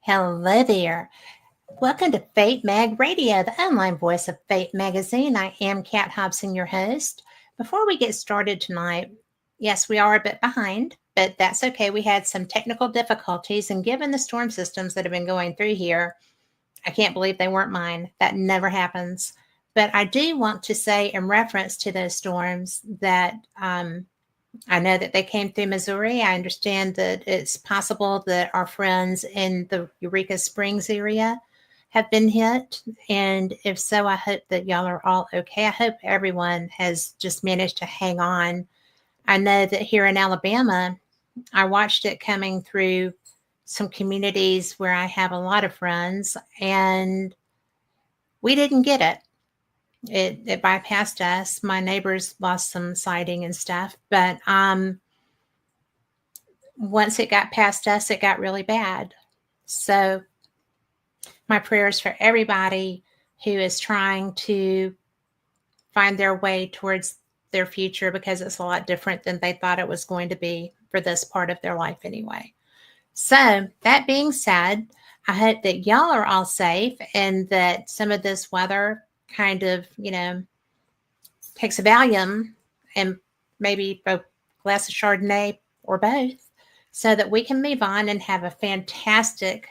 Hello there. Welcome to Fate Mag Radio, the online voice of Fate Magazine. I am Kat Hobson, your host. Before we get started tonight, yes, we are a bit behind, but that's okay. We had some technical difficulties, and given the storm systems that have been going through here, I can't believe they weren't mine. That never happens. But I do want to say, in reference to those storms, that I know that they came through Missouri. I understand that it's possible that our friends in the Eureka Springs area have been hit. And if so, I hope that y'all are all okay. I hope everyone has just managed to hang on. I know that here in Alabama, I watched it coming through some communities where I have a lot of friends, and we didn't get it. It bypassed us. My neighbors lost some sighting and stuff, but once it got past us, it got really bad. So my prayers for everybody who is trying to find their way towards their future, because it's a lot different than they thought it was going to be for this part of their life anyway. So that being said, I hope that y'all are all safe and that some of this weather kind of, takes a Valium and maybe a glass of Chardonnay or both, so that we can move on and have a fantastic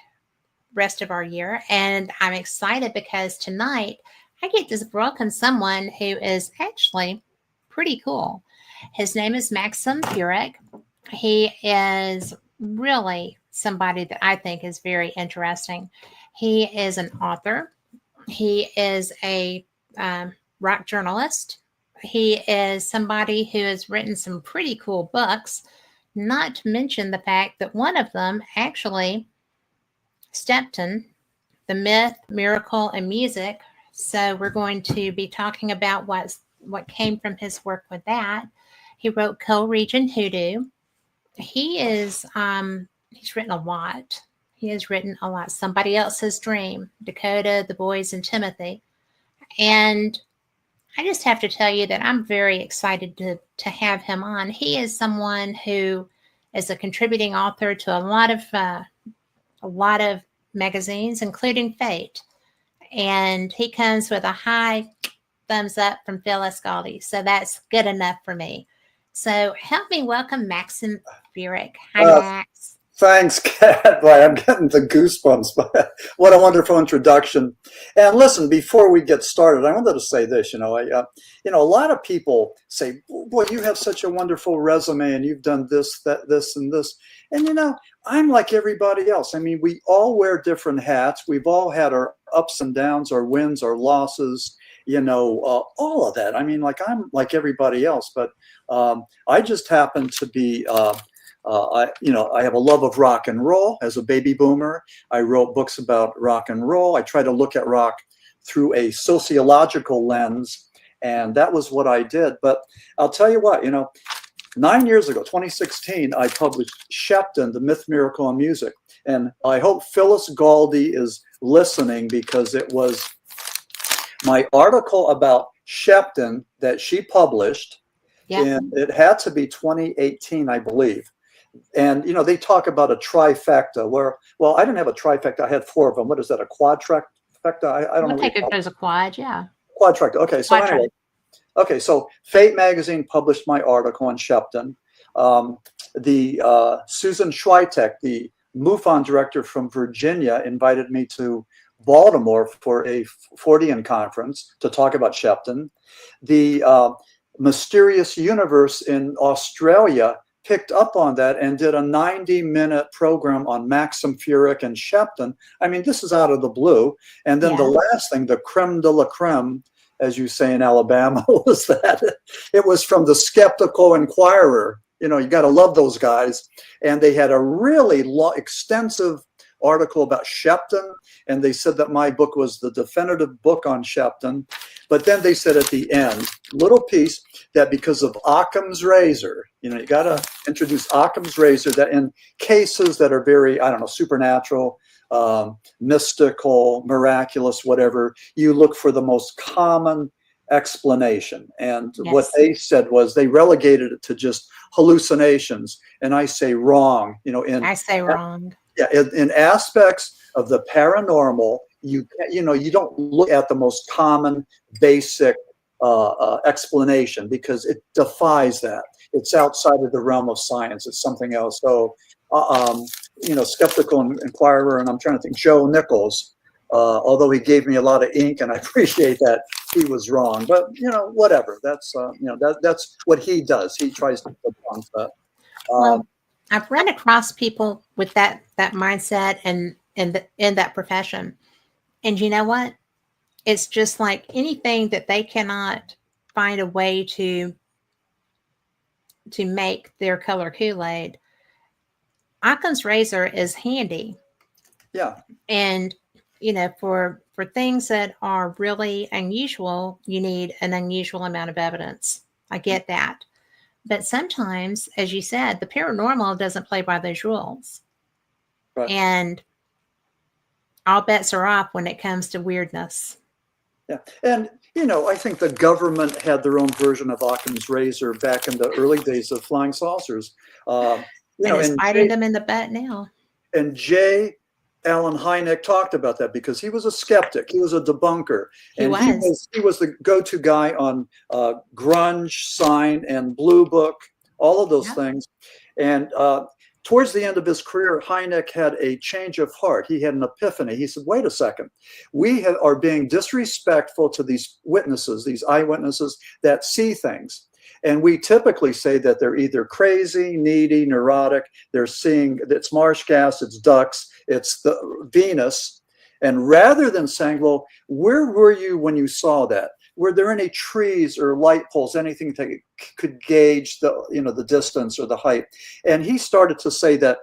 rest of our year. And I'm excited because tonight I get to welcome someone who is actually pretty cool. His name is Maxim Furek. He is really somebody that I think is very interesting. He is an author. He is a rock journalist. He is somebody who has written some pretty cool books, not to mention the fact that one of them actually, Stepton, The Myth, Miracle, and Music. So we're going to be talking about what came from his work with that. He wrote Co-Region Hoodoo. He's written a lot. He has written a lot. Somebody Else's Dream, Dakota, The Boys, and Timothy. And I just have to tell you that I'm very excited to have him on. He is someone who is a contributing author to a lot of magazines, including Fate. And he comes with a high thumbs up from Phil Escaldi. So that's good enough for me. So help me welcome Maxim Furek. Hi, Max. Thanks, Kat. Boy, I'm getting the goosebumps. What a wonderful introduction. And listen, before we get started, I wanted to say this. A lot of people say, "Boy, you have such a wonderful resume, and you've done this, that, this, and this." And I'm like everybody else. I mean, we all wear different hats. We've all had our ups and downs, our wins, our losses. All of that. I mean, I'm like everybody else, but I just happen to be. I have a love of rock and roll. As a baby boomer, I wrote books about rock and roll. I try to look at rock through a sociological lens, and that was what I did. But I'll tell you what, 9 years ago, 2016, I published Shepton, The Myth, Miracle, and Music. And I hope Phyllis Galdi is listening, because it was my article about Shepton that she published. Yeah. And it had to be 2018, I believe. And, they talk about a trifecta well, I didn't have a trifecta. I had 4 of them. What is that, a quadrifecta? I don't know. I think if there's a quad, yeah. Quadrifecta. Okay, so anyway. Okay, so Fate Magazine published my article on Shepton. Susan Schweitek, the MUFON director from Virginia, invited me to Baltimore for a Fortean conference to talk about Shepton. The Mysterious Universe in Australia picked up on that and did a 90-minute program on Maxim Furek and Shepton. I mean, this is out of the blue. And then the last thing, the creme de la creme, as you say in Alabama, was that it was from the Skeptical Inquirer. You got to love those guys. And they had a really extensive article about Shepton, and they said that my book was the definitive book on Shepton. But then they said at the end, little piece, that because of Occam's razor, you got to introduce Occam's razor, that in cases that are very, supernatural, mystical, miraculous, whatever, you look for the most common explanation. And what they said was they relegated it to just hallucinations. And I say wrong, I say wrong. Yeah, in aspects of the paranormal, you don't look at the most common, basic explanation because it defies that. It's outside of the realm of science. It's something else. So, skeptical inquirer, and I'm trying to think, Joe Nichols, although he gave me a lot of ink, and I appreciate that, he was wrong. But whatever. That's that's what he does. He tries to debunk that. Well, I've run across people with that mindset and in that profession, and you know what? It's just like anything that they cannot find a way to make their color Kool-Aid. Occam's razor is handy. Yeah. And for things that are really unusual, you need an unusual amount of evidence. I get that. But sometimes, as you said, the paranormal doesn't play by those rules. Right. And all bets are off when it comes to weirdness. Yeah. And, I think the government had their own version of Occam's razor back in the early days of flying saucers. And it's biting them in the butt now. And J. Allen Hynek talked about that because he was a skeptic. He was a debunker. He was the go-to guy on Grunge, Sign, and Blue Book, all of those things. And towards the end of his career, Hynek had a change of heart. He had an epiphany. He said, wait a second. We are being disrespectful to these witnesses, these eyewitnesses that see things. And we typically say that they're either crazy, needy, neurotic. They're seeing, it's marsh gas, it's ducks, it's the Venus. And rather than saying, well, where were you when you saw that? Were there any trees or light poles, anything that could gauge the distance or the height? And he started to say that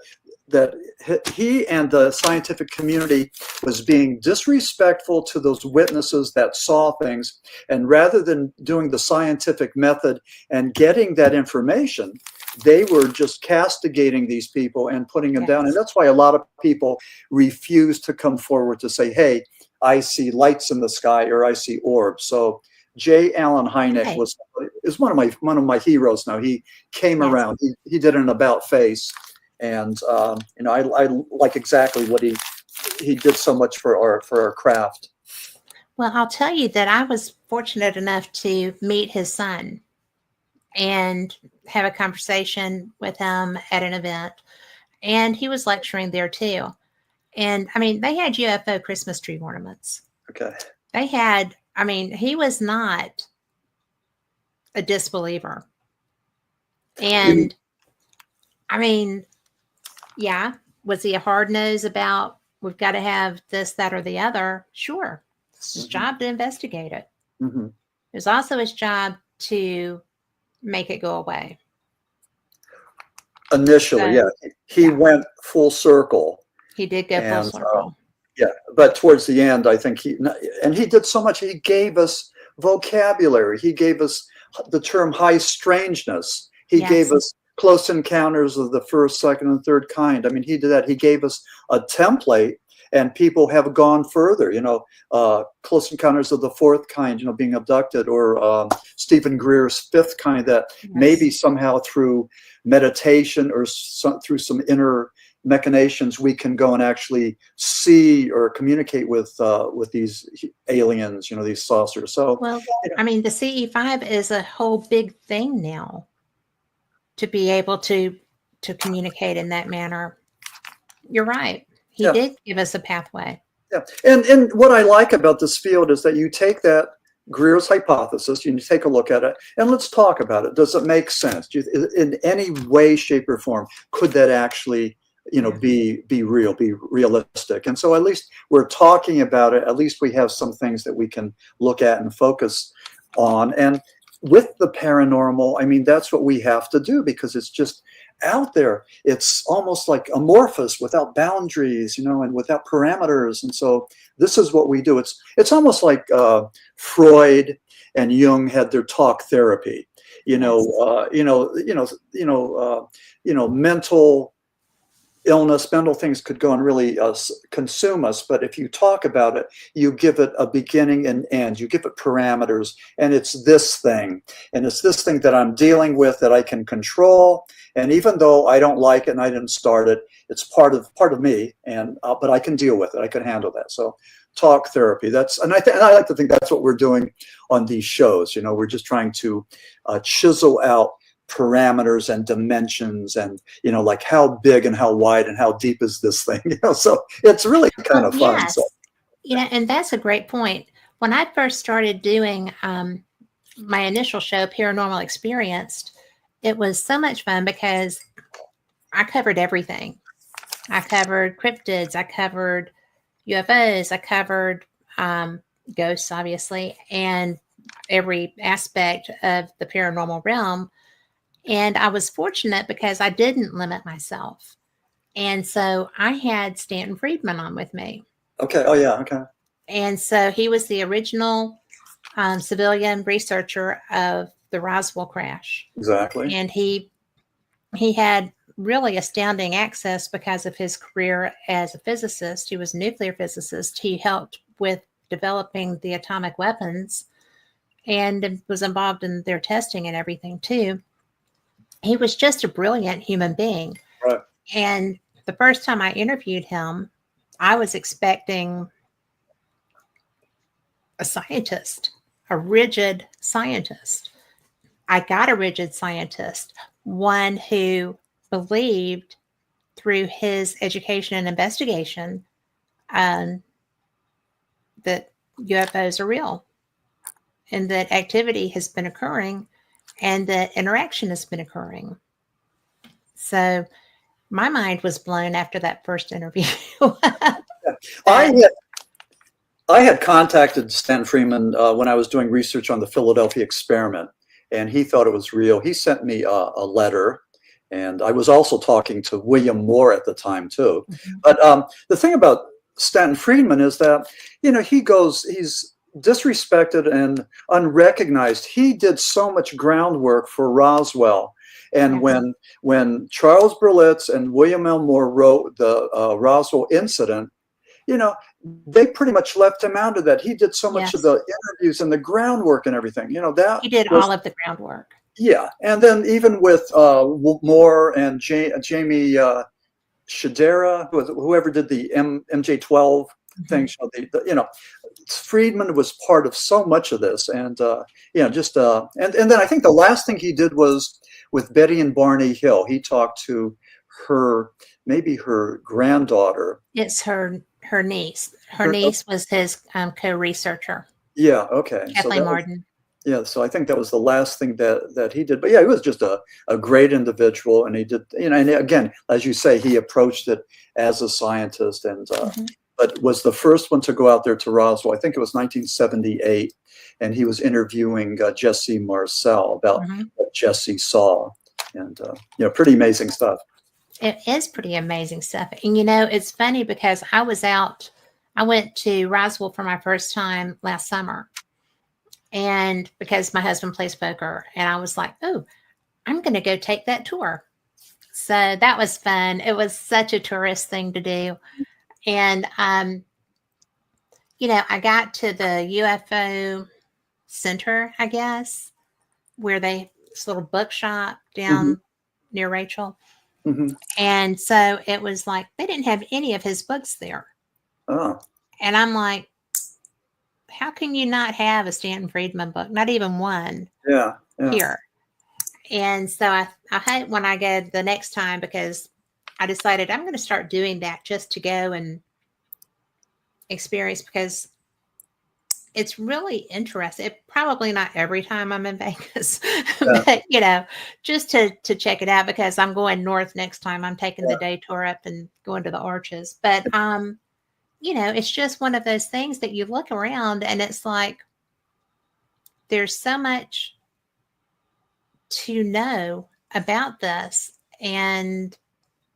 he and the scientific community was being disrespectful to those witnesses that saw things. And rather than doing the scientific method and getting that information, they were just castigating these people and putting them down. And that's why a lot of people refuse to come forward to say, hey, I see lights in the sky or I see orbs. So J. Allen Hynek is one of my heroes now. He came around. He did an about face. And I like exactly what he did so much for our craft. Well, I'll tell you that I was fortunate enough to meet his son and have a conversation with him at an event. And he was lecturing there too. And I mean, they had UFO Christmas tree ornaments. Okay. They had, he was not a disbeliever. And was he a hard nose about we've got to have this, that, or the other? Sure. It's his job to investigate it. Mm-hmm. It was also his job to make it go away. Initially, he went full circle. He did go full circle. But towards the end, I think he did so much. He gave us vocabulary. He gave us the term high strangeness. He gave us close encounters of the first, second, and third kind. He did that. He gave us a template, and people have gone further. Close encounters of the fourth kind. Being abducted, or Stephen Greer's fifth kind. That maybe somehow through meditation or through some inner machinations, we can go and actually see or communicate with these aliens, these saucers. So, the CE5 is a whole big thing now to be able to communicate in that manner. You're right. He did give us a pathway. Yeah. And what I like about this field is that you take that Greer's hypothesis, you take a look at it, and let's talk about it. Does it make sense? In any way, shape, or form, could that actually be real, be realistic? And so at least we're talking about it. At least we have some things that we can look at and focus on. And with the paranormal, that's what we have to do because it's just out there. It's almost like amorphous, without boundaries, and without parameters. And so this is what we do. It's almost like Freud and Jung had their talk therapy. Mental illness, mental things could go and really consume us. But if you talk about it, you give it a beginning and end. You give it parameters, and it's this thing, and it's this thing that I'm dealing with that I can control. And even though I don't like it and I didn't start it, it's part of me. And but I can deal with it. I can handle that. So talk therapy. And I like to think that's what we're doing on these shows. We're just trying to chisel out parameters and dimensions, and like how big and how wide and how deep is this thing. So it's really kind of fun. Yes. So. And that's a great point. When I first started doing my initial show, Paranormal Experienced, it was so much fun because I covered everything. I covered cryptids, I covered UFOs, I covered ghosts, obviously, and every aspect of the paranormal realm. And I was fortunate because I didn't limit myself. And so I had Stanton Friedman on with me. Okay. Oh, yeah. Okay. And so he was the original civilian researcher of the Roswell crash. Exactly. And he had really astounding access because of his career as a physicist. He was a nuclear physicist. He helped with developing the atomic weapons and was involved in their testing and everything too. He was just a brilliant human being. Right. And the first time I interviewed him, I was expecting a scientist, a rigid scientist. I got a rigid scientist, one who believed through his education and investigation that UFOs are real and that activity has been occurring and that interaction has been occurring. So my mind was blown after that first interview. I had contacted Stan Freeman when I was doing research on the Philadelphia experiment, and he thought it was real. He sent me a letter, and I was also talking to William Moore at the time too. Mm-hmm. But the thing about Stanton Friedman is that, he's disrespected and unrecognized. He did so much groundwork for Roswell. And when Charles Berlitz and William L. Moore wrote the Roswell incident, they pretty much left him out of that. He did so much of the interviews and the groundwork and everything. That he did all of the groundwork. Yeah, and then even with Moore and Jamie Shadera, whoever did the MJ12 thing, Friedman was part of so much of this, and and then I think the last thing he did was with Betty and Barney Hill. He talked to maybe her granddaughter. It's her niece. Her niece was his co-researcher. Yeah. Okay. Kathleen Martin. Yeah, so I think that was the last thing that he did. But yeah, he was just a great individual, and he did, and again, as you say, he approached it as a scientist, and but was the first one to go out there to Roswell. I think it was 1978, and he was interviewing Jesse Marcel about what Jesse saw, and pretty amazing stuff. It is pretty amazing stuff, and it's funny because I went to Roswell for my first time last summer. And because my husband plays poker, and I was like, oh, I'm going to go take that tour. So that was fun. It was such a tourist thing to do. And, I got to the UFO center, I guess, where this little bookshop down near Rachel. Mm-hmm. And so it was like, they didn't have any of his books there. Oh. And I'm like, how can you not have a Stanton Friedman book? Not even one here. And so I hope when I go the next time, because I decided I'm going to start doing that just to go and experience, because it's really interesting. Probably not every time I'm in Vegas, but just to check it out, because I'm going north next time. I'm taking the day tour up and going to the Arches. But it's just one of those things that you look around and it's like, there's so much to know about this. And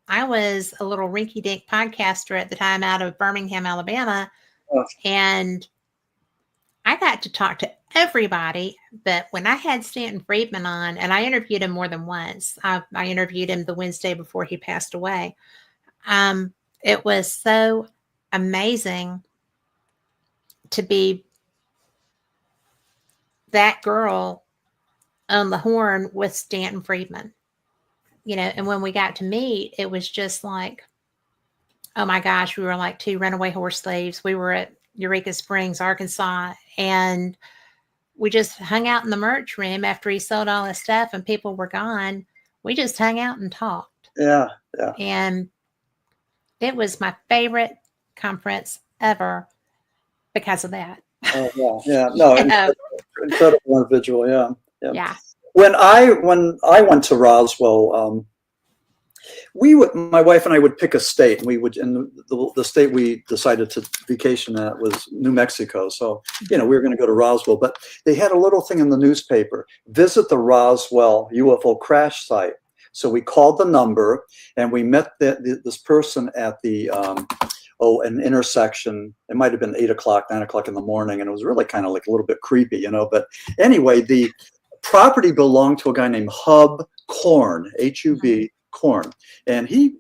I was a little rinky-dink podcaster at the time out of Birmingham, Alabama. And I got to talk to everybody. But when I had Stanton Friedman on, and I interviewed him more than once, I interviewed him the Wednesday before he passed away. It was so amazing to be that girl on the horn with Stanton Friedman, and when we got to meet, it was just like, oh my gosh, we were like two runaway horse slaves. We were at Eureka Springs, Arkansas, and we just hung out in the merch room after he sold all his stuff and people were gone. We just hung out and talked. Yeah. And it was my favorite conference ever because of that. Oh, yeah. No, incredible individual. Yeah. When I went to Roswell, my wife and I would pick a state, and the state we decided to vacation at was New Mexico. So, we were going to go to Roswell, but they had a little thing in the newspaper, visit the Roswell UFO crash site. So we called the number and we met this person at the, an intersection. It might've been 8 o'clock, 9 o'clock in the morning. And it was really kind of like a little bit creepy, but anyway, the property belonged to a guy named Hub Korn, Hub Korn. And he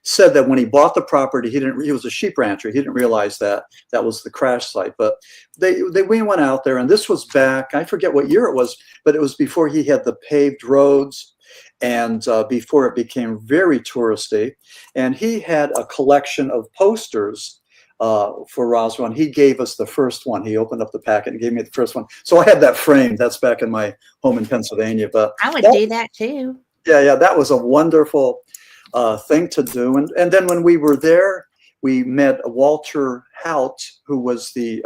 said that when he bought the property, he was a sheep rancher. He didn't realize that was the crash site, but we went out there, and this was back, I forget what year it was, but it was before he had the paved roads and before it became very touristy. And he had a collection of posters for Roswell, and he gave us the first one. He opened up the packet and gave me the first one. So I had that framed. That's back in my home in Pennsylvania. But I would do that too. Yeah, that was a wonderful thing to do. And then when we were there, we met Walter Haut, who was the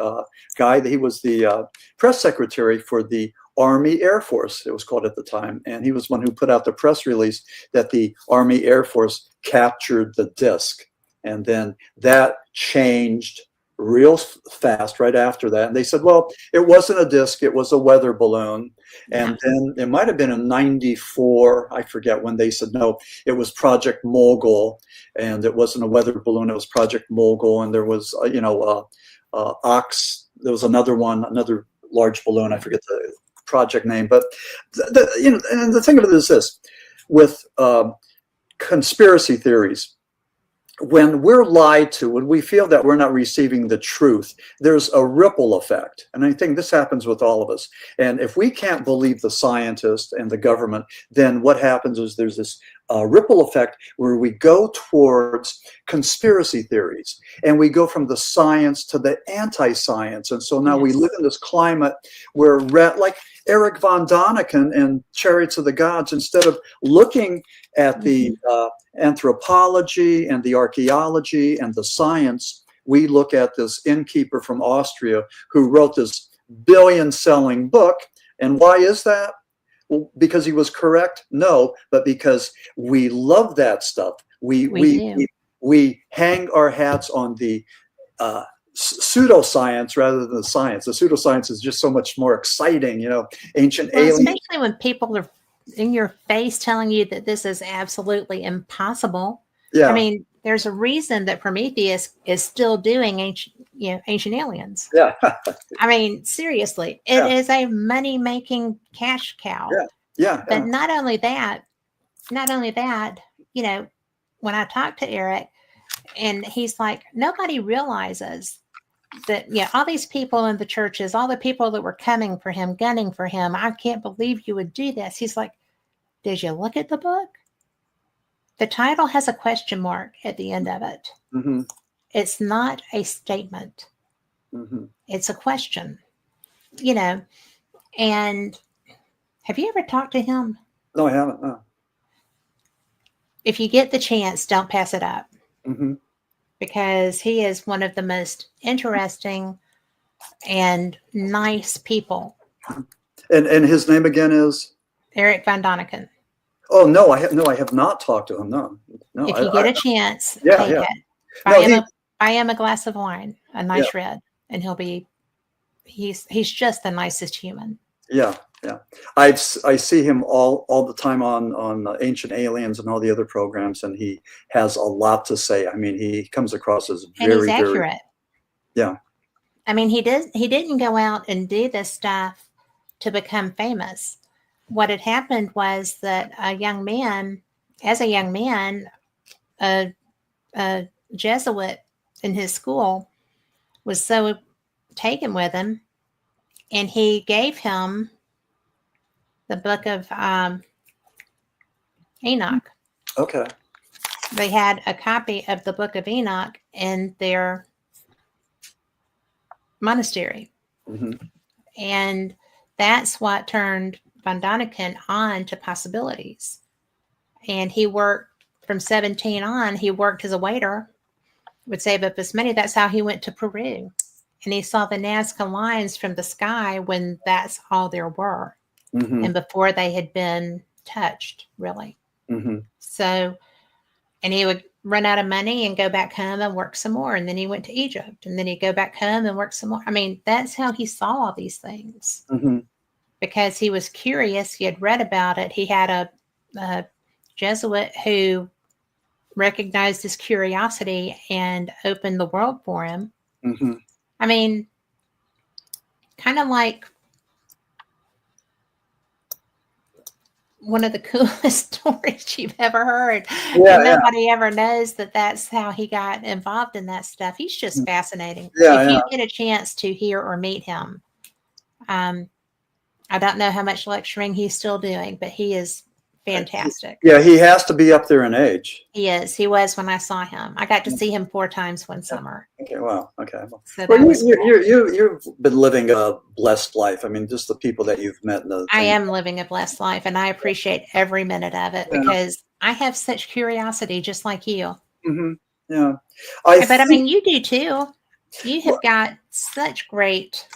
guy. He was the press secretary for the Army Air Force, it was called at the time. And he was one who put out the press release that the Army Air Force captured the disc. And then that changed real fast right after that. And they said, well, it wasn't a disc, it was a weather balloon. And then it might have been in 94, I forget when, they said, no, it was Project Mogul. And it wasn't a weather balloon, it was Project Mogul. And there was, Ox, there was another large balloon, I forget the project name. But, and the thing of it is this, with conspiracy theories, when we're lied to, when we feel that we're not receiving the truth, there's a ripple effect. And I think this happens with all of us. And if we can't believe the scientists and the government, then what happens is there's this ripple effect where we go towards conspiracy theories, and we go from the science to the anti-science. And so now we live in this climate where, like Eric von Daniken and Chariots of the Gods, instead of looking at the anthropology and the archaeology and the science, we look at this innkeeper from Austria who wrote this billion-selling book. And why is that? Well, because he was correct? No, but because we love that stuff. We hang our hats on the pseudoscience rather than the science. The pseudoscience is just so much more exciting, ancient aliens. Especially when people are in your face telling you that this is absolutely impossible. Yeah. I mean, there's a reason that Prometheus is still doing ancient aliens. Yeah. I mean, seriously, it is a money-making cash cow. Yeah. But not only that, when I talked to Eric, and he's like, nobody realizes that, all these people in the churches, all the people that were coming for him, gunning for him, I can't believe you would do this. He's like, did you look at the book? The title has a question mark at the end of it. Mm-hmm. It's not a statement. Mm-hmm. It's a question, and have you ever talked to him? No, I haven't. No. If you get the chance, don't pass it up. Mm-hmm. Because he is one of the most interesting and nice people. And his name again is? Eric von Daniken. Oh, no, I have not talked to him. No. If you get a chance, take it. Buy him a glass of wine, a nice red, and he's just the nicest human. Yeah. I see him all the time on Ancient Aliens and all the other programs, and he has a lot to say. I mean, he comes across as very accurate. Yeah. I mean, he didn't go out and do this stuff to become famous. What had happened was that a young man, a a Jesuit in his school was so taken with him, and he gave him the book of Enoch. Okay. They had a copy of the book of Enoch in their monastery. Mm-hmm. And that's what turned von Daniken on to possibilities. And he worked from 17 on, he worked as a waiter, would save up his money. That's how he went to Peru. And he saw the Nazca lines from the sky when that's all there were. Mm-hmm. And before they had been touched, really. Mm-hmm. So, and he would run out of money and go back home and work some more. And then he went to Egypt, and then he'd go back home and work some more. I mean, that's how he saw all these things. Mm-hmm. Because he was curious. He had read about it. He had a Jesuit who recognized his curiosity and opened the world for him. Mm-hmm. I mean, kind of like one of the coolest stories you've ever heard. Yeah, and nobody ever knows that that's how he got involved in that stuff. He's just fascinating. Yeah, if you get a chance to hear or meet him, I don't know how much lecturing he's still doing, but he is fantastic. Yeah, he has to be up there in age. He is. He was when I saw him. I got to see him 4 times one summer. Okay, wow. Okay. So well, that was cool. you've been living a blessed life. I mean, just the people that you've met. I am living a blessed life, and I appreciate every minute of it because I have such curiosity, just like you. Mm-hmm. Yeah. I mean, you do too. You have got such great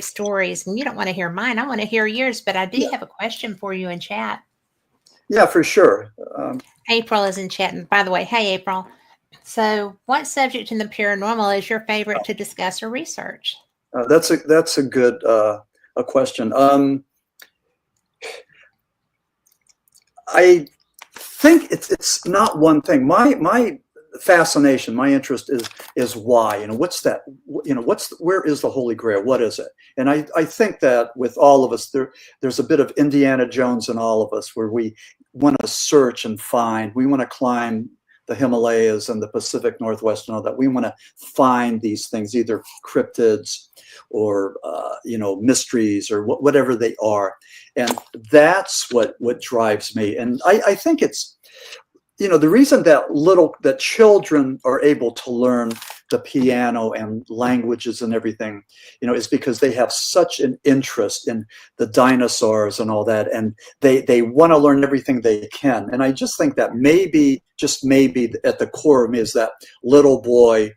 stories, and you don't want to hear mine. I want to hear yours, but I do have a question for you in chat. Yeah, for sure. April is in chat. And by the way, hey, April. So what subject in the paranormal is your favorite to discuss or research? That's a good a question. I think it's not one thing. My fascination, my interest is why. You know, what's that? You know, where is the Holy Grail? What is it? And I think that with all of us, there's a bit of Indiana Jones in all of us, where we want to search and find. We want to climb the Himalayas and the Pacific Northwest and all that. We want to find these things, either cryptids or mysteries or whatever they are. And that's what drives me. And I think it's, the reason that children are able to learn the piano and languages and everything, is because they have such an interest in the dinosaurs and all that, and they want to learn everything they can. And I just think that maybe, just maybe, at the core of me is that little boy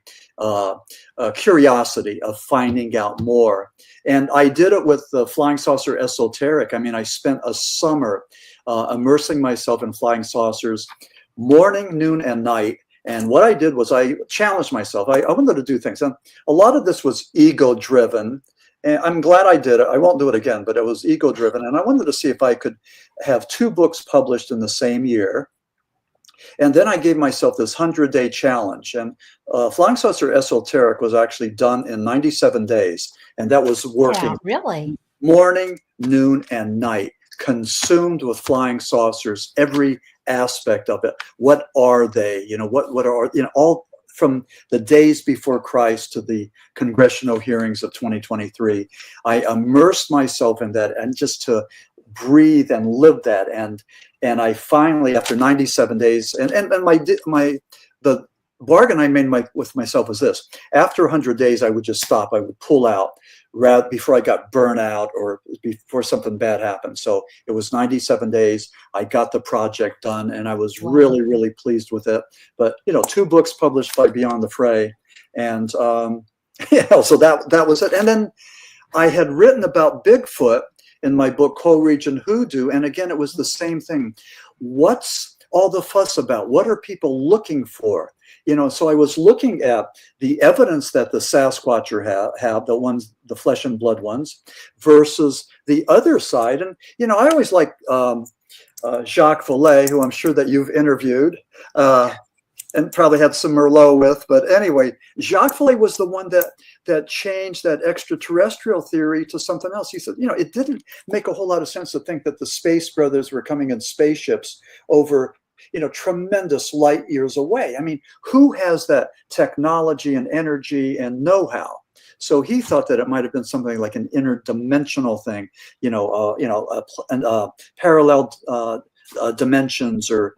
curiosity of finding out more. And I did it with the Flying Saucer Esoteric. I mean, I spent a summer immersing myself in flying saucers, morning, noon, and night. And what I did was I challenged myself. I wanted to do things. And a lot of this was ego-driven. And I'm glad I did it. I won't do it again, but it was ego-driven. And I wanted to see if I could have 2 books published in the same year. And then I gave myself this 100-day challenge. And Flying Saucer Esoteric was actually done in 97 days. And that was working really morning, noon, and night, consumed with flying saucers, every aspect of it. What are they? What are, all from the days before Christ to the congressional hearings of 2023. I immersed myself in that, and just to breathe and live that. And I finally, after 97 days, and the bargain I made with myself was this: after 100 days, I would just stop. I would pull out before I got burnt out or before something bad happened. So it was 97 days. I got the project done, and I was really, really pleased with it. But 2 books published by Beyond the Fray, and so that was it. And then I had written about Bigfoot in my book Co-Region Hoodoo, and again, it was the same thing. What's all the fuss about? What are people looking for? So I was looking at the evidence that the Sasquatcher have, the flesh and blood ones, versus the other side. And, I always like Jacques Vallée, who I'm sure that you've interviewed and probably had some Merlot with. But anyway, Jacques Vallée was the one that changed that extraterrestrial theory to something else. He said, it didn't make a whole lot of sense to think that the Space Brothers were coming in spaceships over tremendous light years away. I mean, who has that technology and energy and know-how? So he thought that it might have been something like an interdimensional thing, parallel dimensions, or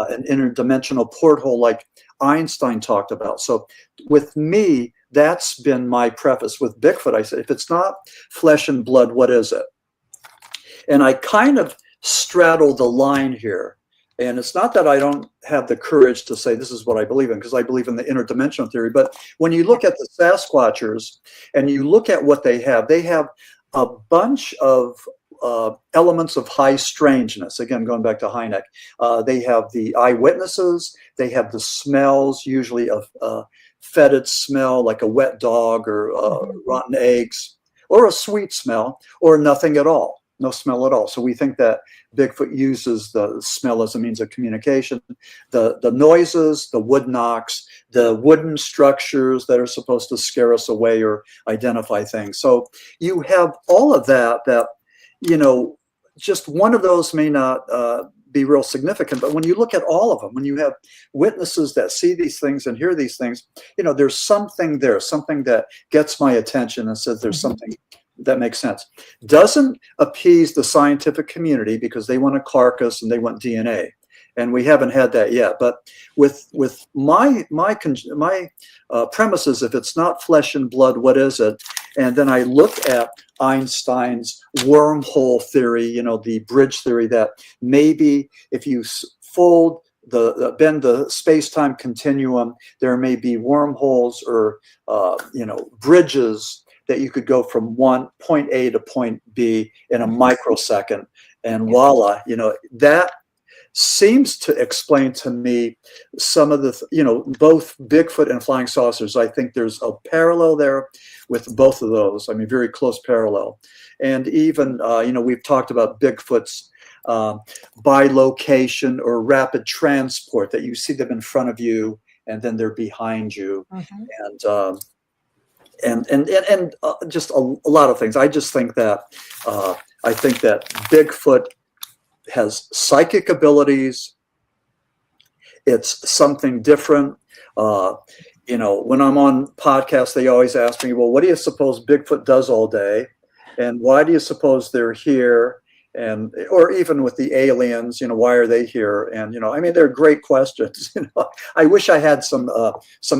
an interdimensional porthole like Einstein talked about. So with me, that's been my preface. With Bigfoot, I said, if it's not flesh and blood, what is it? And I kind of straddle the line here. And it's not that I don't have the courage to say this is what I believe in, because I believe in the interdimensional theory. But when you look at the Sasquatchers and you look at what they have a bunch of elements of high strangeness. Again, going back to Hynek, they have the eyewitnesses, they have the smells, usually of fetid smell, like a wet dog or rotten eggs, or a sweet smell, or nothing at all. No smell at all. So we think that Bigfoot uses the smell as a means of communication. The noises, the wood knocks, the wooden structures that are supposed to scare us away or identify things. So you have all of that, just one of those may not be real significant. But when you look at all of them, when you have witnesses that see these things and hear these things, there's something there, something that gets my attention and says there's something that makes sense. Doesn't appease the scientific community because they want a carcass and they want DNA, and we haven't had that yet. But with my premises, if it's not flesh and blood, what is it? And then I look at Einstein's wormhole theory, the bridge theory, that maybe if you bend the space-time continuum, there may be wormholes or bridges that you could go from point A to point B in a microsecond, and voila, that seems to explain to me some of the, both Bigfoot and flying saucers. I think there's a parallel there with both of those. I mean, very close parallel. And even, we've talked about Bigfoot's bilocation or rapid transport, that you see them in front of you and then they're behind you. And just a lot of things. I just think that Bigfoot has psychic abilities. It's something different. When I'm on podcasts, they always ask me, well, what do you suppose Bigfoot does all day? And why do you suppose they're here? And, or even with the aliens, why are they here? And, they're great questions. I wish I had some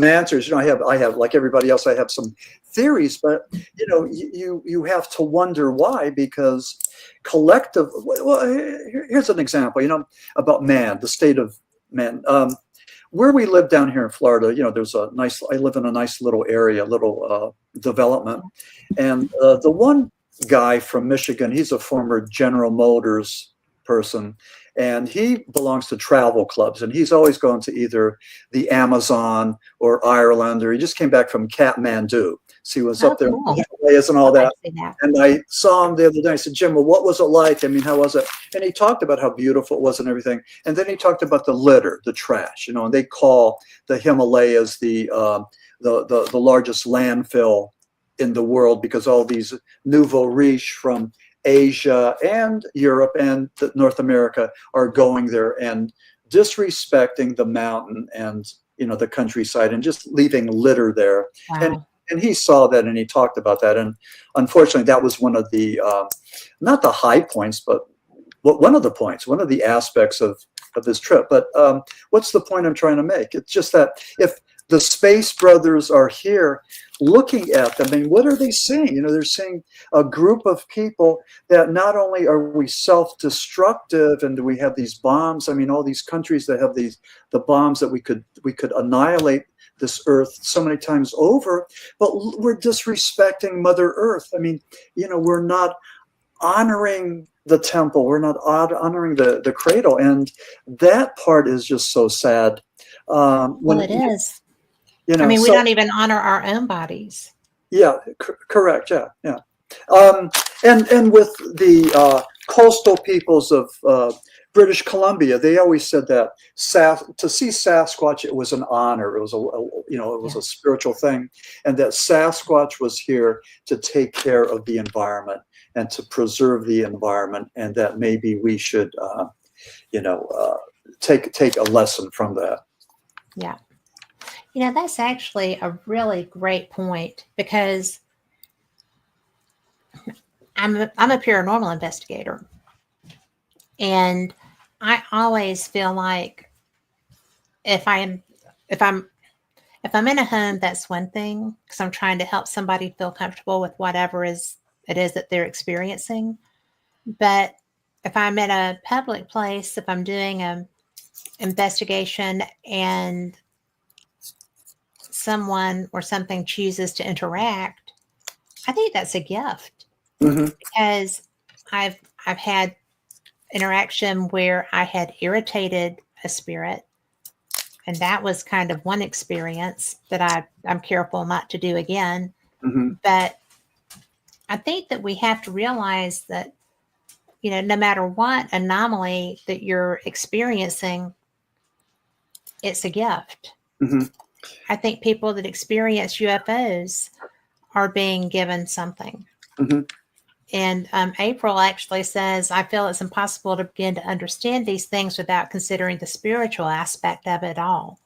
answers. I have, like everybody else, I have some theories, but, you have to wonder why, because collective, well, here's an example, about man, the state of man. Where we live down here in Florida, there's I live in a nice little area, development. And the one guy from Michigan, he's a former General Motors person, and he belongs to travel clubs, and he's always going to either the Amazon or Ireland, or he just came back from Kathmandu. So he was up there in the Himalayas and all that. And I saw him the other day. I said, Jim, well, what was it like? I mean, how was it? And he talked about how beautiful it was and everything. And then he talked about the litter, the trash, and they call the Himalayas the largest landfill in the world, because all these nouveau riche from Asia and Europe and North America are going there and disrespecting the mountain and the countryside and just leaving litter there. Wow. And he saw that and he talked about that. And unfortunately, that was one of the not the high points, but one of the points, one of the aspects of this trip. But what's the point I'm trying to make? It's just that if the Space Brothers are here looking at them, I mean, what are they seeing? They're seeing a group of people that not only are we self-destructive and do we have these bombs, I mean, all these countries that have the bombs that we could annihilate this earth so many times over, but we're disrespecting Mother Earth. I mean, we're not honoring the temple, we're not honoring the cradle, and that part is just so sad. Well, it is. We don't even honor our own bodies. Yeah, correct. Yeah. And with the coastal peoples of British Columbia, they always said that to see Sasquatch, it was an honor. It was a spiritual thing, and that Sasquatch was here to take care of the environment and to preserve the environment, and that maybe we should, take a lesson from that. Yeah. That's actually a really great point, because I'm a paranormal investigator, and I always feel like if I'm in a home, that's one thing, because I'm trying to help somebody feel comfortable with whatever it is that they're experiencing. But if I'm in a public place, if I'm doing an investigation and someone or something chooses to interact, I think that's a gift, Mm-hmm. because I've had interaction where I had irritated a spirit, and that was kind of one experience that I'm careful not to do again. Mm-hmm. But I think that we have to realize that, no matter what anomaly that you're experiencing, it's a gift. Mm-hmm. I think people that experience UFOs are being given something. Mm-hmm. And April actually says, I feel it's impossible to begin to understand these things without considering the spiritual aspect of it all.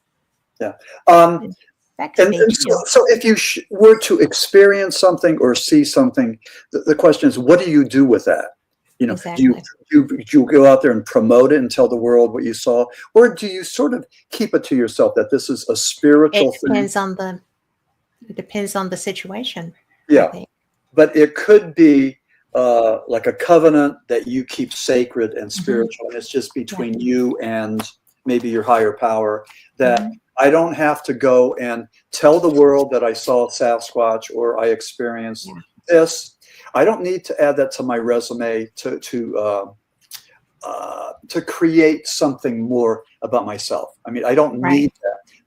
Yeah. That could be true. So if you were to experience something or see something, the question is, what do you do with that? Exactly. Do you go out there and promote it and tell the world what you saw? Or do you sort of keep it to yourself that this is a spiritual thing? It depends on the situation. Yeah. But it could be like a covenant that you keep sacred and spiritual, and it's just between you and maybe your higher power, that I don't have to go and tell the world that I saw Sasquatch or I experienced this. I don't need to add that to my resume to create something more about myself. I mean, I don't need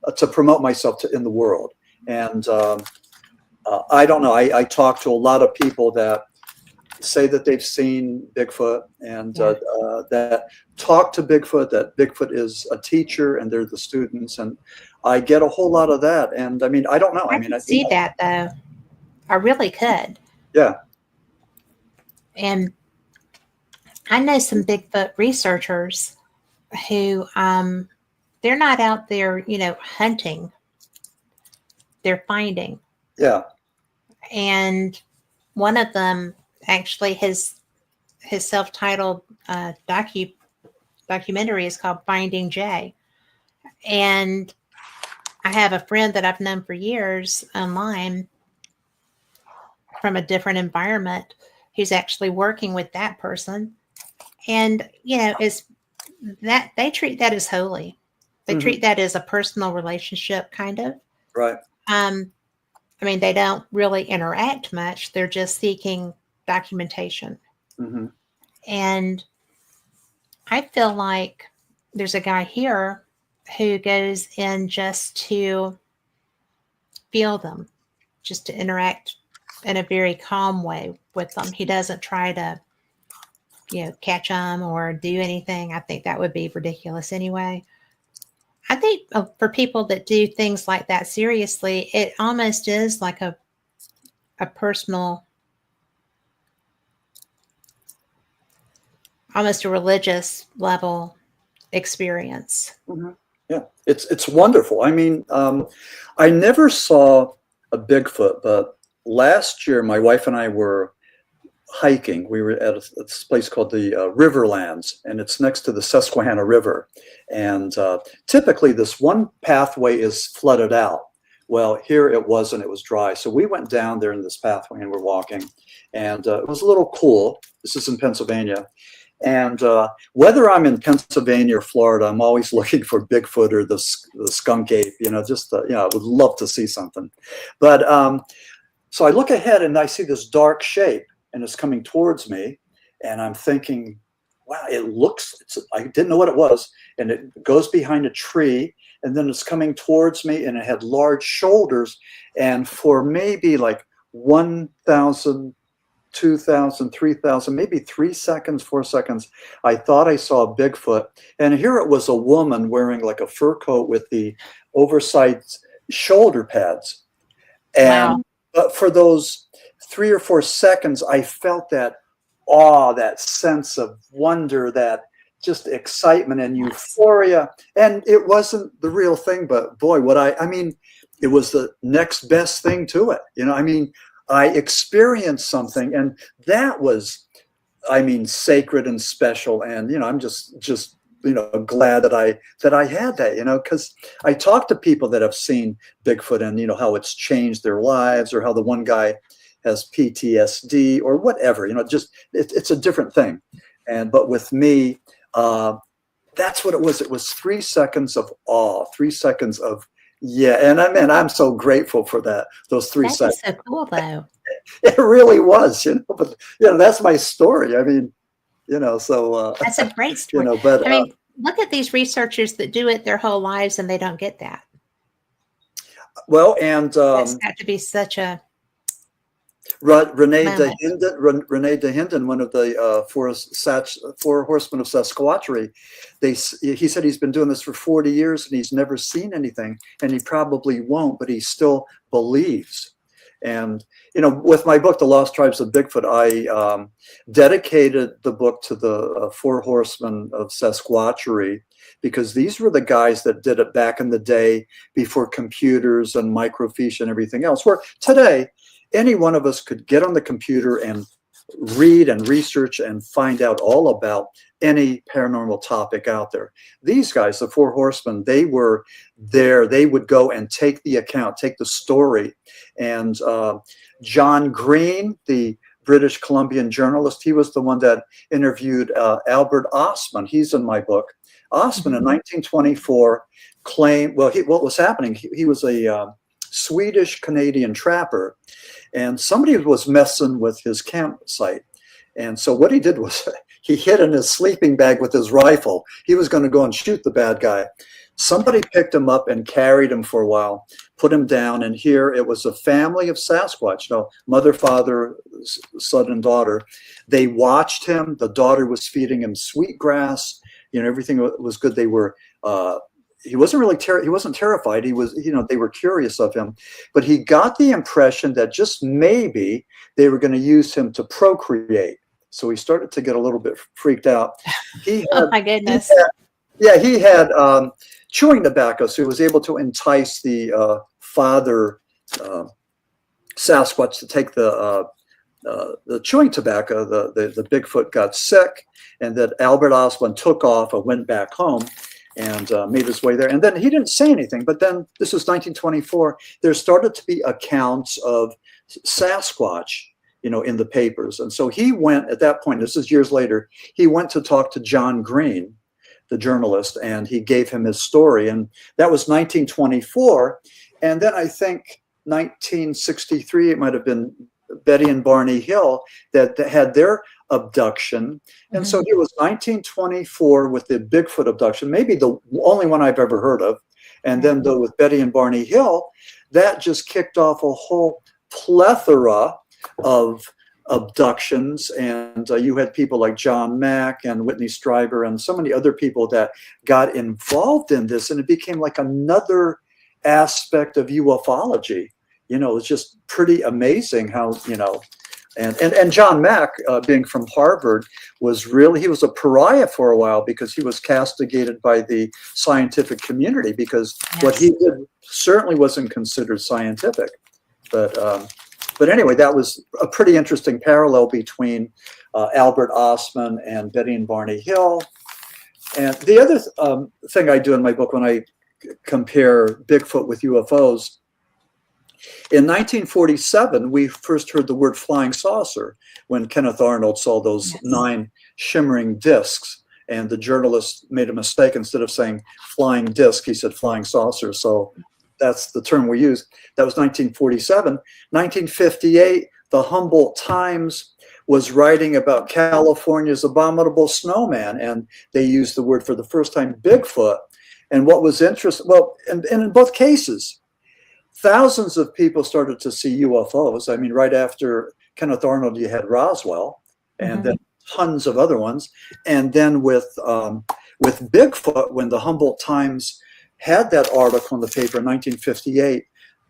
that to promote myself in the world. And I don't know. I talk to a lot of people that say that they've seen Bigfoot, and that talk to Bigfoot, that Bigfoot is a teacher and they're the students. And I get a whole lot of that. And I mean, I don't know. I mean, I see that though. I really could. Yeah. And I know some Bigfoot researchers who they're not out there, hunting. They're finding. Yeah. And one of them actually, his self-titled documentary is called Finding Jay. And I have a friend that I've known for years online from a different environment who's actually working with that person. And, is that they treat that as holy. They treat that as a personal relationship, kind of. Right. I mean, they don't really interact much. They're just seeking documentation. And I feel like there's a guy here who goes in just to feel them, just to interact in a very calm way with them. He doesn't try to, catch them or do anything. I think that would be ridiculous anyway. I think for people that do things like that seriously, it almost is like a personal, almost a religious level experience. Yeah, it's wonderful. I mean, I never saw a Bigfoot, but last year my wife and I were hiking. We were at a place called the Riverlands, and it's next to the Susquehanna River. And typically this one pathway is flooded out. Well, here it wasn't. It was dry. So we went down there in this pathway and we're walking, and it was a little cool. This is in Pennsylvania. And whether I'm in Pennsylvania or Florida, I'm always looking for Bigfoot or the skunk ape, I would love to see something. But so I look ahead and I see this dark shape, and it's coming towards me. And I'm thinking, wow, I didn't know what it was. And it goes behind a tree, and then it's coming towards me, and it had large shoulders. And for maybe like 1,000, 2,000, 3,000, maybe 3 seconds, 4 seconds, I thought I saw a Bigfoot. And here it was a woman wearing like a fur coat with the oversized shoulder pads. And but for those 3 or 4 seconds, I felt that awe, that sense of wonder, that just excitement and euphoria. And it wasn't the real thing, but boy, I mean, it was the next best thing to it. You know, I mean, I experienced something, and that was, I mean, sacred and special. And, you know, I'm just, you know, glad that I had that, you know, because I talk to people that have seen Bigfoot and, you know, how it's changed their lives, or how the one guy has PTSD or whatever, you know, just, it's a different thing. But with me, that's what it was. It was 3 seconds of awe, 3 seconds of, yeah. And I mean, I'm so grateful for that. Those 3 seconds. That is so cool, though. It really was, you know, but, you know, that's my story. I mean, you know, so that's a great story. You know, but I mean, look at these researchers that do it their whole lives and they don't get that. Well, and that's got to be such a Renee DeHinden, one of the four horsemen of Sasquatchery, he said he's been doing this for 40 years and he's never seen anything, and he probably won't, but he still believes. And, you know, with my book, The Lost Tribes of Bigfoot, I dedicated the book to the four horsemen of Sasquatchery, because these were the guys that did it back in the day before computers and microfiche and everything else, where today, any one of us could get on the computer and read and research and find out all about any paranormal topic out there. These guys, the four horsemen, they were there. They would go and take the account, take the story. And John Green, the British Columbian journalist, he was the one that interviewed Albert Ostman. He's in my book. Ostman in 1924 claimed, well, what was happening, he was a Swedish-Canadian trapper, and somebody was messing with his campsite. And so what he did was he hid in his sleeping bag with his rifle. He was going to go and shoot the bad guy. Somebody picked him up and carried him for a while, put him down, and here it was a family of Sasquatch, you know, mother, father, son, and daughter. They watched him. The daughter was feeding him sweet grass. You know, everything was good. They were he wasn't really he wasn't terrified. He was, you know, they were curious of him, but he got the impression that just maybe they were going to use him to procreate. So he started to get a little bit freaked out. He had, oh my goodness. He had chewing tobacco, so he was able to entice the father Sasquatch to take the chewing tobacco. The Bigfoot got sick, and that Albert Ostman took off and went back home and made his way there. And then he didn't say anything, but then this was 1924. There started to be accounts of Sasquatch, you know, in the papers. And so he went, at that point, this is years later, he went to talk to John Green, the journalist, and he gave him his story. And that was 1924. And then I think 1963, it might have been Betty and Barney Hill that had their abduction. And so it was 1924 with the Bigfoot abduction, maybe the only one I've ever heard of. And then with Betty and Barney Hill, that just kicked off a whole plethora of abductions. And you had people like John Mack and Whitney Stryber and so many other people that got involved in this. And it became like another aspect of ufology. You know, it's just pretty amazing how, you know, and John Mack, being from Harvard, he was a pariah for a while because he was castigated by the scientific community because what he did certainly wasn't considered scientific. But anyway, that was a pretty interesting parallel between Albert Ostman and Betty and Barney Hill. And the other thing I do in my book when I compare Bigfoot with UFOs, in 1947, we first heard the word flying saucer when Kenneth Arnold saw those 9 shimmering discs, and the journalist made a mistake. Instead of saying flying disc, he said flying saucer. So that's the term we use. That was 1947. 1958, the Humboldt Times was writing about California's abominable snowman, and they used the word for the first time, Bigfoot. And what was interesting, well, and in both cases, thousands of people started to see UFOs. I mean, right after Kenneth Arnold, you had Roswell, and then tons of other ones. And then with Bigfoot, when the Humboldt Times had that article in the paper in 1958,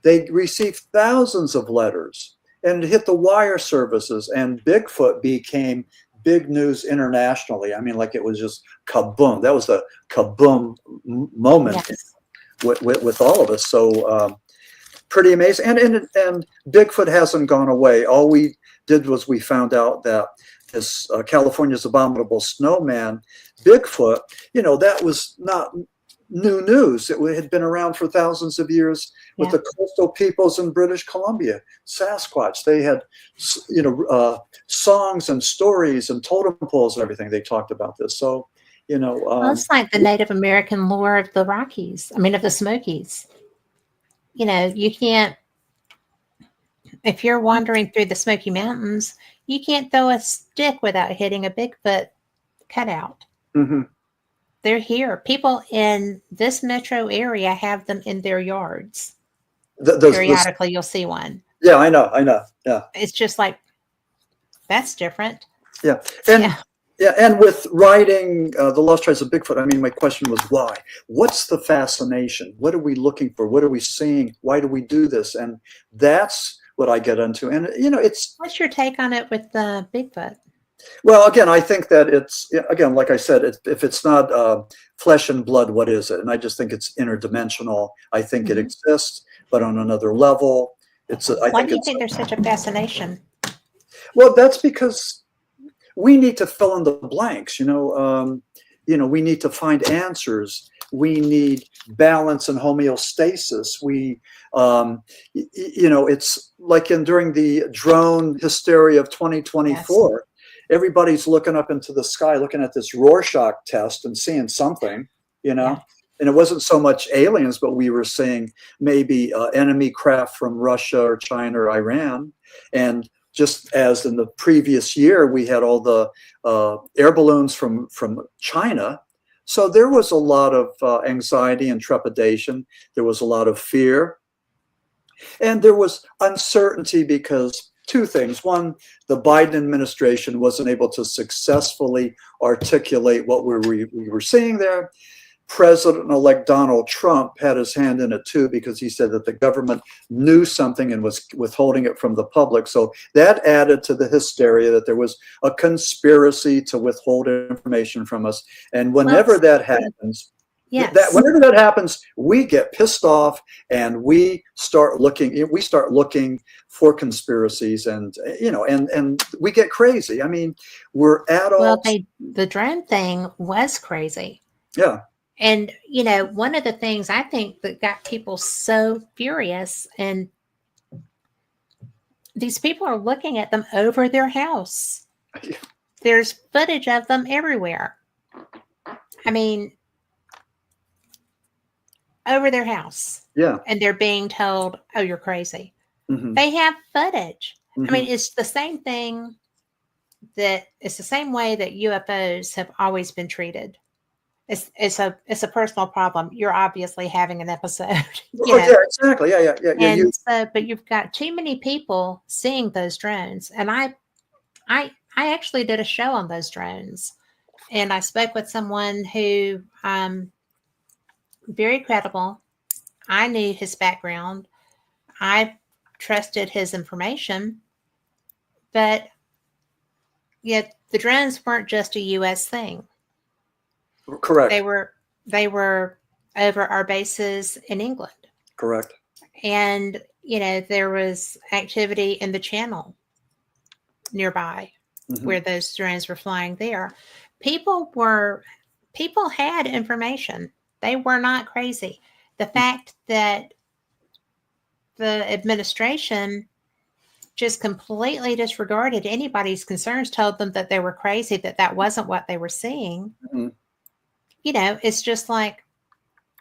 they received thousands of letters, and it hit the wire services, and Bigfoot became big news internationally. I mean, like it was just kaboom. That was the kaboom moment. Yes. With all of us. So pretty amazing. And Bigfoot hasn't gone away. All we did was we found out that this California's abominable snowman, Bigfoot, that was not new news. It had been around for thousands of years with the coastal peoples in British Columbia, Sasquatch. They had, songs and stories and totem poles and everything. They talked about this. So, well, it's like the Native American lore of the Rockies. I mean, of the Smokies. You can't, if you're wandering through the Smoky Mountains, you can't throw a stick without hitting a Bigfoot cutout. Mm-hmm. They're here. People in this metro area have them in their yards. Periodically, you'll see one. Yeah, I know. Yeah. It's just like, that's different. Yeah. And with writing The Lost Tribes of Bigfoot, I mean, my question was why? What's the fascination? What are we looking for? What are we seeing? Why do we do this? And that's what I get into. And, it's... What's your take on it with Bigfoot? Well, again, I think that it's, again, like I said, if it's not flesh and blood, what is it? And I just think it's interdimensional. I think it exists, but on another level. Why do you think there's such a fascination? Well, that's because we need to fill in the blanks, we need to find answers. We need balance and homeostasis. It's like during the drone hysteria of 2024, everybody's looking up into the sky, looking at this Rorschach test and seeing something, and it wasn't so much aliens, but we were seeing maybe enemy craft from Russia or China or Iran. And just as in the previous year, we had all the air balloons from China. So there was a lot of anxiety and trepidation. There was a lot of fear. And there was uncertainty because two things. One, the Biden administration wasn't able to successfully articulate what we were seeing there. President-elect Donald Trump had his hand in it too, because he said that the government knew something and was withholding it from the public. So that added to the hysteria that there was a conspiracy to withhold information from us. And whenever that happens, whenever that happens, we get pissed off and we start looking for conspiracies, and and we get crazy. I mean, we're adults. Well, the drone thing was crazy. Yeah. And, one of the things I think that got people so furious, and these people are looking at them over their house. There's footage of them everywhere. I mean, over their house. Yeah. And they're being told, oh, you're crazy. Mm-hmm. They have footage. Mm-hmm. I mean, it's the same thing it's the same way that UFOs have always been treated. It's a personal problem. You're obviously having an episode. Yeah, exactly. Yeah. And but you've got too many people seeing those drones. And I actually did a show on those drones, and I spoke with someone who, very credible. I knew his background. I trusted his information, but yet the drones weren't just a U.S. thing. Correct. They were over our bases in England. Correct. And, there was activity in the Channel nearby where those drones were flying there. People had information. They were not crazy. The fact that the administration just completely disregarded anybody's concerns, told them that they were crazy, that wasn't what they were seeing. Mm-hmm. It's just like,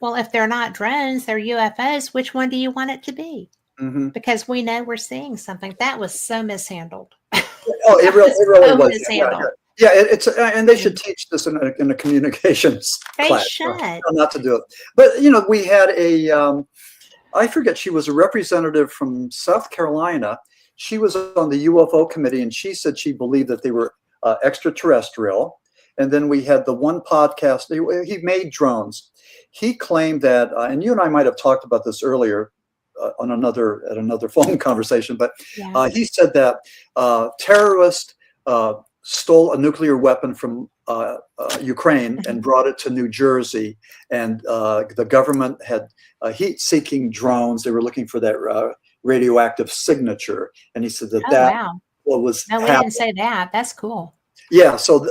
well, if they're not drones, they're UFOs. Which one do you want it to be? Mm-hmm. Because we know we're seeing something. That was so mishandled. Oh, it really was. Mishandled. Yeah, it's and they should teach this in a communications class. They should. Not to do it. But, we had I forget, she was a representative from South Carolina. She was on the UFO committee, and she said she believed that they were extraterrestrial. And then we had the one podcast, he made drones. He claimed that, and you and I might have talked about this earlier at another phone conversation, but he said that terrorists stole a nuclear weapon from Ukraine and brought it to New Jersey, and the government had heat-seeking drones. They were looking for that radioactive signature, and he said that wow. what was no, we happening. didn't say that. That's cool. Yeah, so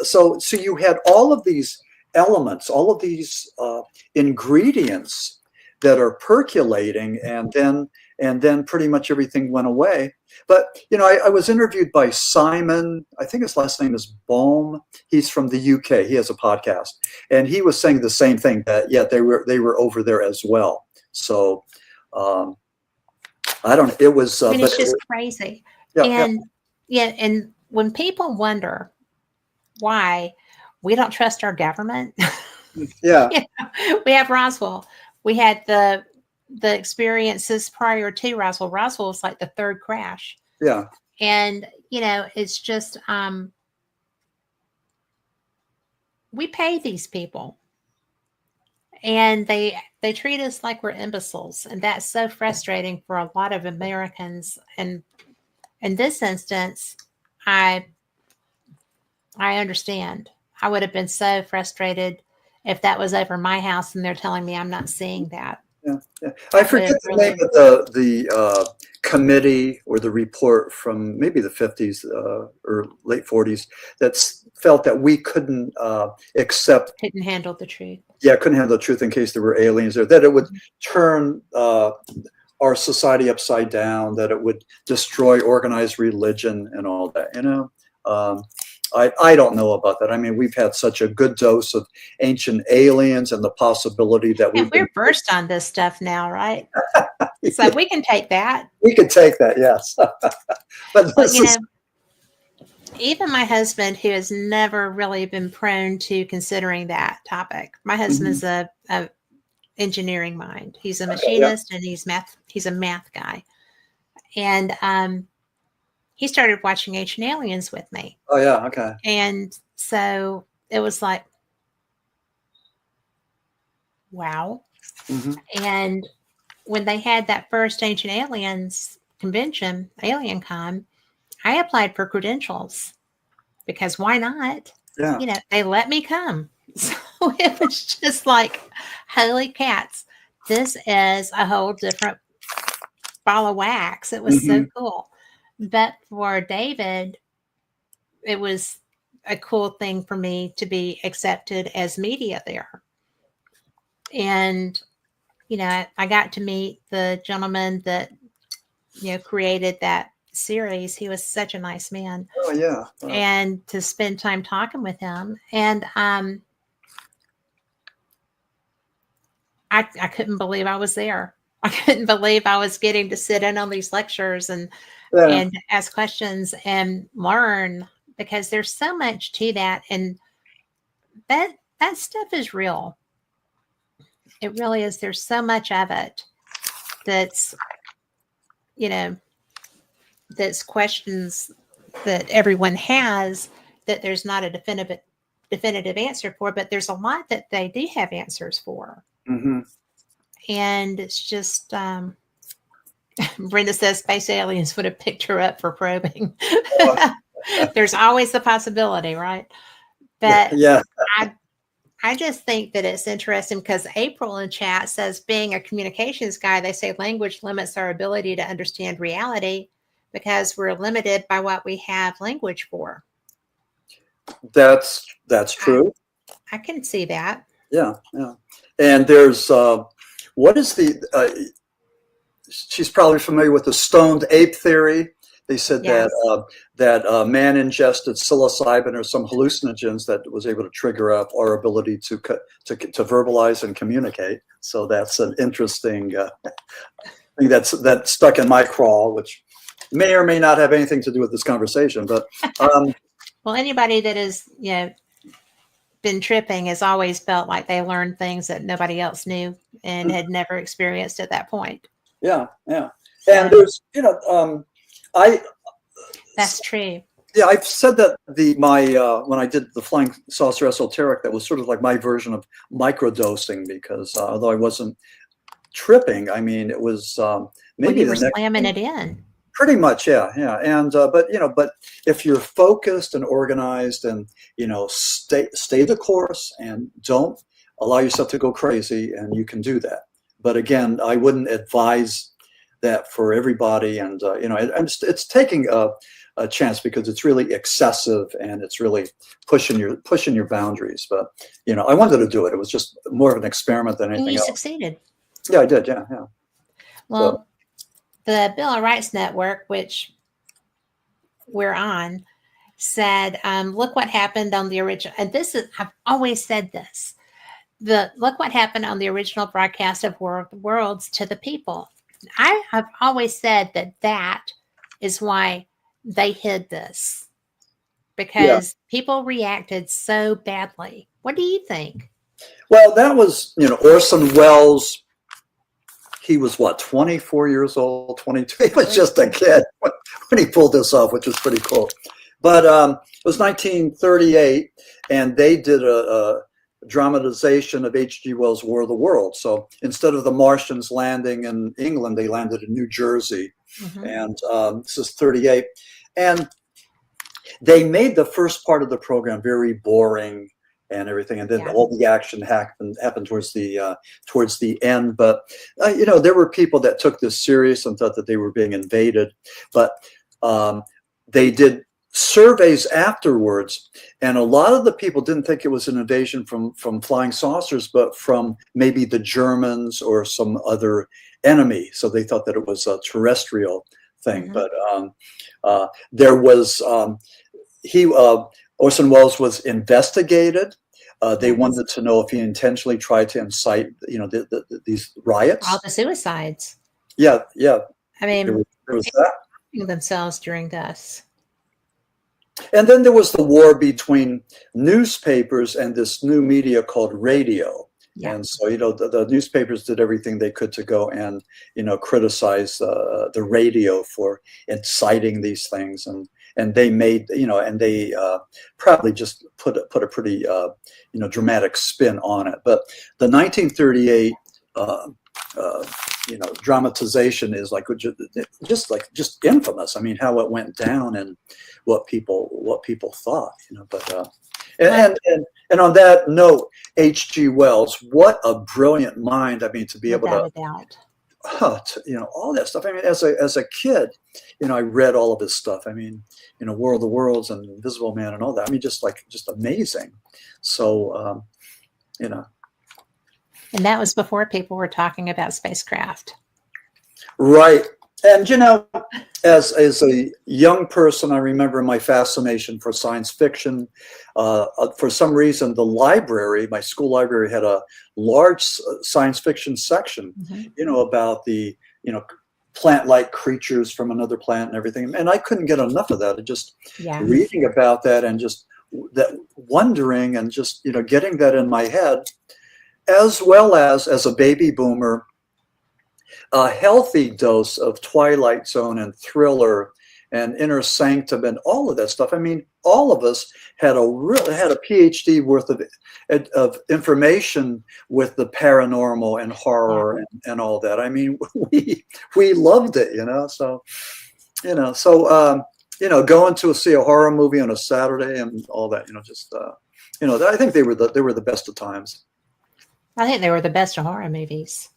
you had all of these elements, all of these ingredients that are percolating, and then pretty much everything went away. But I was interviewed by Simon, I think his last name is Bohm. He's from the UK. He has a podcast, and he was saying the same thing, that they were over there as well. So I don't know. It was. I mean, it's just crazy. And when people wonder why we don't trust our government, we have Roswell. We had the experiences prior to Roswell. Roswell was like the third crash. Yeah. And, it's just, we pay these people, and they treat us like we're imbeciles. And that's so frustrating for a lot of Americans. And in this instance, I understand. I would have been so frustrated if that was over my house and they're telling me I'm not seeing that. Yeah. I forget the name of the committee or the report from maybe the 50s or late 40s that felt that we couldn't couldn't handle the truth. Yeah, couldn't handle the truth in case there were aliens there, that it would turn our society upside down, that it would destroy organized religion and all that, I don't know about that. I mean, we've had such a good dose of ancient aliens and the possibility that we're versed on this stuff now, right? So we can take that. We can take that, yes. But even my husband, who has never really been prone to considering that topic. My husband's a engineering mind. He's a machinist, and he's a math guy. And he started watching Ancient Aliens with me. Oh, yeah. Okay. And so it was like, wow. And when they had that first Ancient Aliens convention, AlienCon, I applied for credentials because why not? Yeah. They let me come. So it was just like, holy cats, this is a whole different ball of wax. It was so cool. But for David, it was a cool thing for me to be accepted as media there. And, I got to meet the gentleman that, created that series. He was such a nice man. Oh, yeah. Wow. And to spend time talking with him. And I couldn't believe I was there. I couldn't believe I was getting to sit in on these lectures and ask questions and learn, because there's so much to that. And that stuff is real. It really is. There's so much of it that's, that's questions that everyone has that there's not a definitive answer for, but there's a lot that they do have answers for. And it's just, Brenda says space aliens would have picked her up for probing. There's always the possibility, right? But I just think that it's interesting because April in chat says, being a communications guy, they say language limits our ability to understand reality because we're limited by what we have language for. That's true. I can see that. Yeah. And there's what is the she's probably familiar with the stoned ape theory. They said that man ingested psilocybin or some hallucinogens that was able to trigger up our ability to verbalize and communicate. So that's an interesting thing that's stuck in my craw, which may or may not have anything to do with this conversation. But well, anybody that has been tripping has always felt like they learned things that nobody else knew and had never experienced at that point. Yeah. And there's, that's true. Yeah, I've said that when I did the Flying Saucer Esoteric, that was sort of like my version of microdosing, because although I wasn't tripping, I mean, it was maybe you were slamming it in. Pretty much, yeah, yeah. And but if you're focused and organized, and stay the course, and don't allow yourself to go crazy, and you can do that. But again, I wouldn't advise that for everybody, and it's taking a chance, because it's really excessive, and it's really pushing your boundaries. But I wanted to do it. It was just more of an experiment than anything else. And you succeeded. Yeah, I did. Yeah, yeah. Well. So, the Bill of Rights Network, which we're on, said, look what happened on the original. And I've always said this. Look what happened on the original broadcast of War of the Worlds to the people. I have always said that is why they hid this, because people reacted so badly. What do you think? Well, that was, Orson Welles. He was 24 years old, 22. He was just a kid when he pulled this off, which was pretty cool. But it was 1938, and they did a dramatization of H.G. Wells' War of the Worlds. So instead of the Martians landing in England, they landed in New Jersey. Mm-hmm. And this is 38. And they made the first part of the program very boring and everything, and then all the action happened towards the end. But there were people that took this serious and thought that they were being invaded. But they did surveys afterwards, and a lot of the people didn't think it was an invasion from flying saucers, but from maybe the Germans or some other enemy. So they thought that it was a terrestrial thing. Mm-hmm. But there was Orson Welles was investigated. They wanted to know if he intentionally tried to incite, these riots. All the suicides. Yeah, yeah. I mean, there was that. Themselves during this. And then there was the war between newspapers and this new media called radio. Yeah. And so, the newspapers did everything they could to go and, criticize the radio for inciting these things. And they made, and they probably just put a pretty, dramatic spin on it. But the 1938, dramatization is just infamous. I mean, how it went down and what people thought, But and on that note, H.G. Wells, what a brilliant mind! I mean, to be able to all that stuff. I mean, as a kid, I read all of his stuff. I mean, War of the Worlds and Invisible Man and all that. I mean, just amazing. So, And that was before people were talking about spacecraft. Right. And, as a young person, I remember my fascination for science fiction. For some reason, my school library had a large science fiction section, mm-hmm. About the, plant-like creatures from another planet and everything. And I couldn't get enough of that. And just reading about that and just that wondering and just, getting that in my head, as well as a baby boomer, a healthy dose of Twilight Zone and Thriller and Inner Sanctum and all of that stuff. I mean, all of us had a PhD worth of information with the paranormal and horror and all that. I mean, we loved it, So, going to see a horror movie on a Saturday and all that, I think they were the best of times. I think they were the best of horror movies.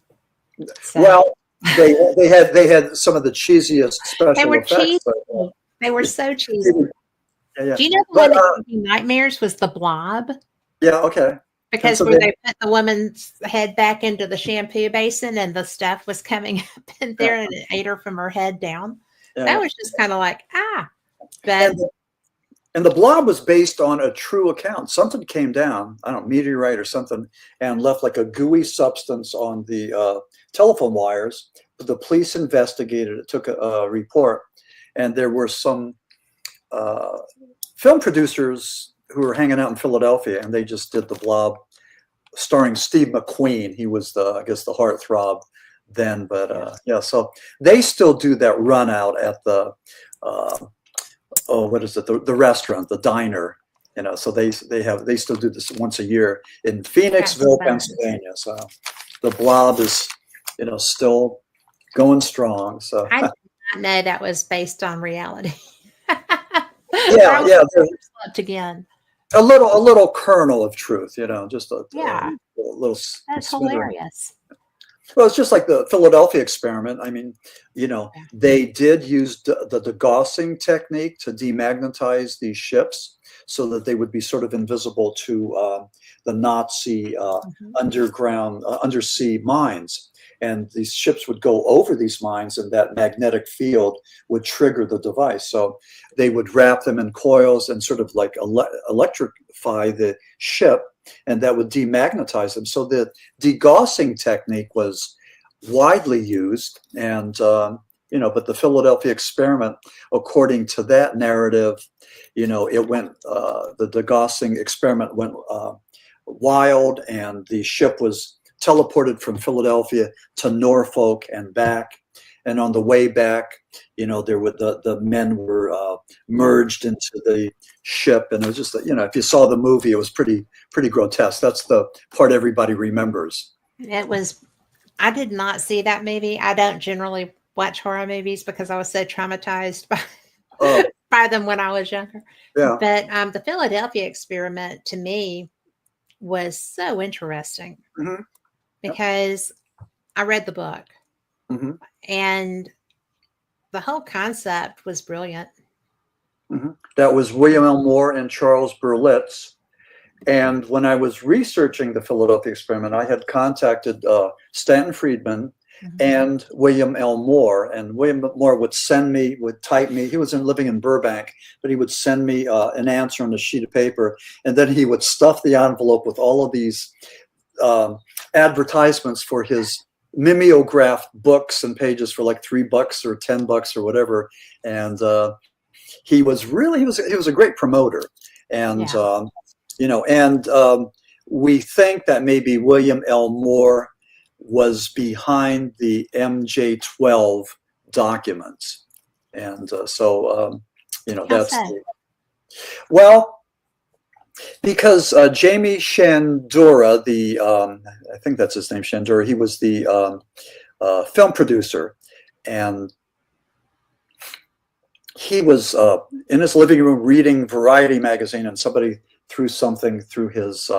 So. Well, they had some of the cheesiest special they were effects. Cheesy. But, they were so cheesy. Yeah. Do you know the one that gave me nightmares was the Blob? Yeah, okay. Because they put the woman's head back into the shampoo basin and the stuff was coming up in there and it ate her from her head down. Yeah. That was just kind of like, But and the Blob was based on a true account. Something came down, I don't know, meteorite or something, and left like a gooey substance on the telephone wires. But the police investigated it, took a report, and there were some film producers who were hanging out in Philadelphia, and they just did the Blob, starring Steve McQueen. He was the heartthrob then, but so they still do that run out at the what is it? The restaurant, the diner. So they still do this once a year in Phoenixville, Pennsylvania. So the Blob is still going strong. So I know that was based on reality. Yeah, yeah. Slept again. A little kernel of truth, just a little That's smattering. hilarious. Well, it's just like the Philadelphia experiment. I mean, they did use the degaussing technique to demagnetize these ships so that they would be sort of invisible to the Nazi underground undersea mines. And these ships would go over these mines, and that magnetic field would trigger the device. So they would wrap them in coils and sort of like electrify the ship, and that would demagnetize them. So the degaussing technique was widely used, and but the Philadelphia experiment, according to that narrative, it went the degaussing experiment went wild, and the ship was teleported from Philadelphia to Norfolk and back. And on the way back, there were the men were merged into the ship, and it was just if you saw the movie, it was pretty grotesque. That's the part everybody remembers. It was. I did not see that movie. I don't generally watch horror movies because I was so traumatized by them when I was younger. Yeah. But the Philadelphia experiment to me was so interesting because I read the book. And the whole concept was brilliant. That was William L. Moore and Charles Berlitz. And when I was researching the Philadelphia experiment, I had contacted Stanton Friedman and William L. Moore. And William Moore would type me. He was living in Burbank, but he would send me an answer on a sheet of paper. And then he would stuff the envelope with all of these advertisements for his mimeographed books and pages for like $3 or $10 or whatever. And he was a great promoter. And we think that maybe William L. Moore was behind the MJ12 documents. And that's because Jamie Shandura, I think that's his name, Shandura, he was the film producer, and he was in his living room reading Variety magazine, and somebody threw something through his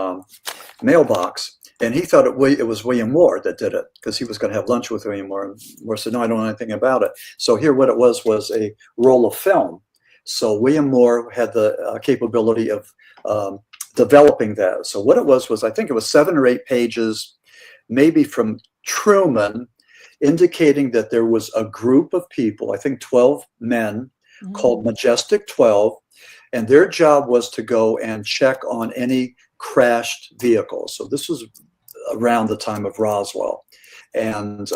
mailbox, and he thought it was William Moore that did it, because he was going to have lunch with William Moore, and Moore said, "No, I don't know anything about it." So here what it was a roll of film. So William Moore had the capability of developing that. So what it was I think it was 7 or 8 pages, maybe from Truman, indicating that there was a group of people, I think 12 men, called Majestic 12, and their job was to go and check on any crashed vehicles. So this was around the time of Roswell. And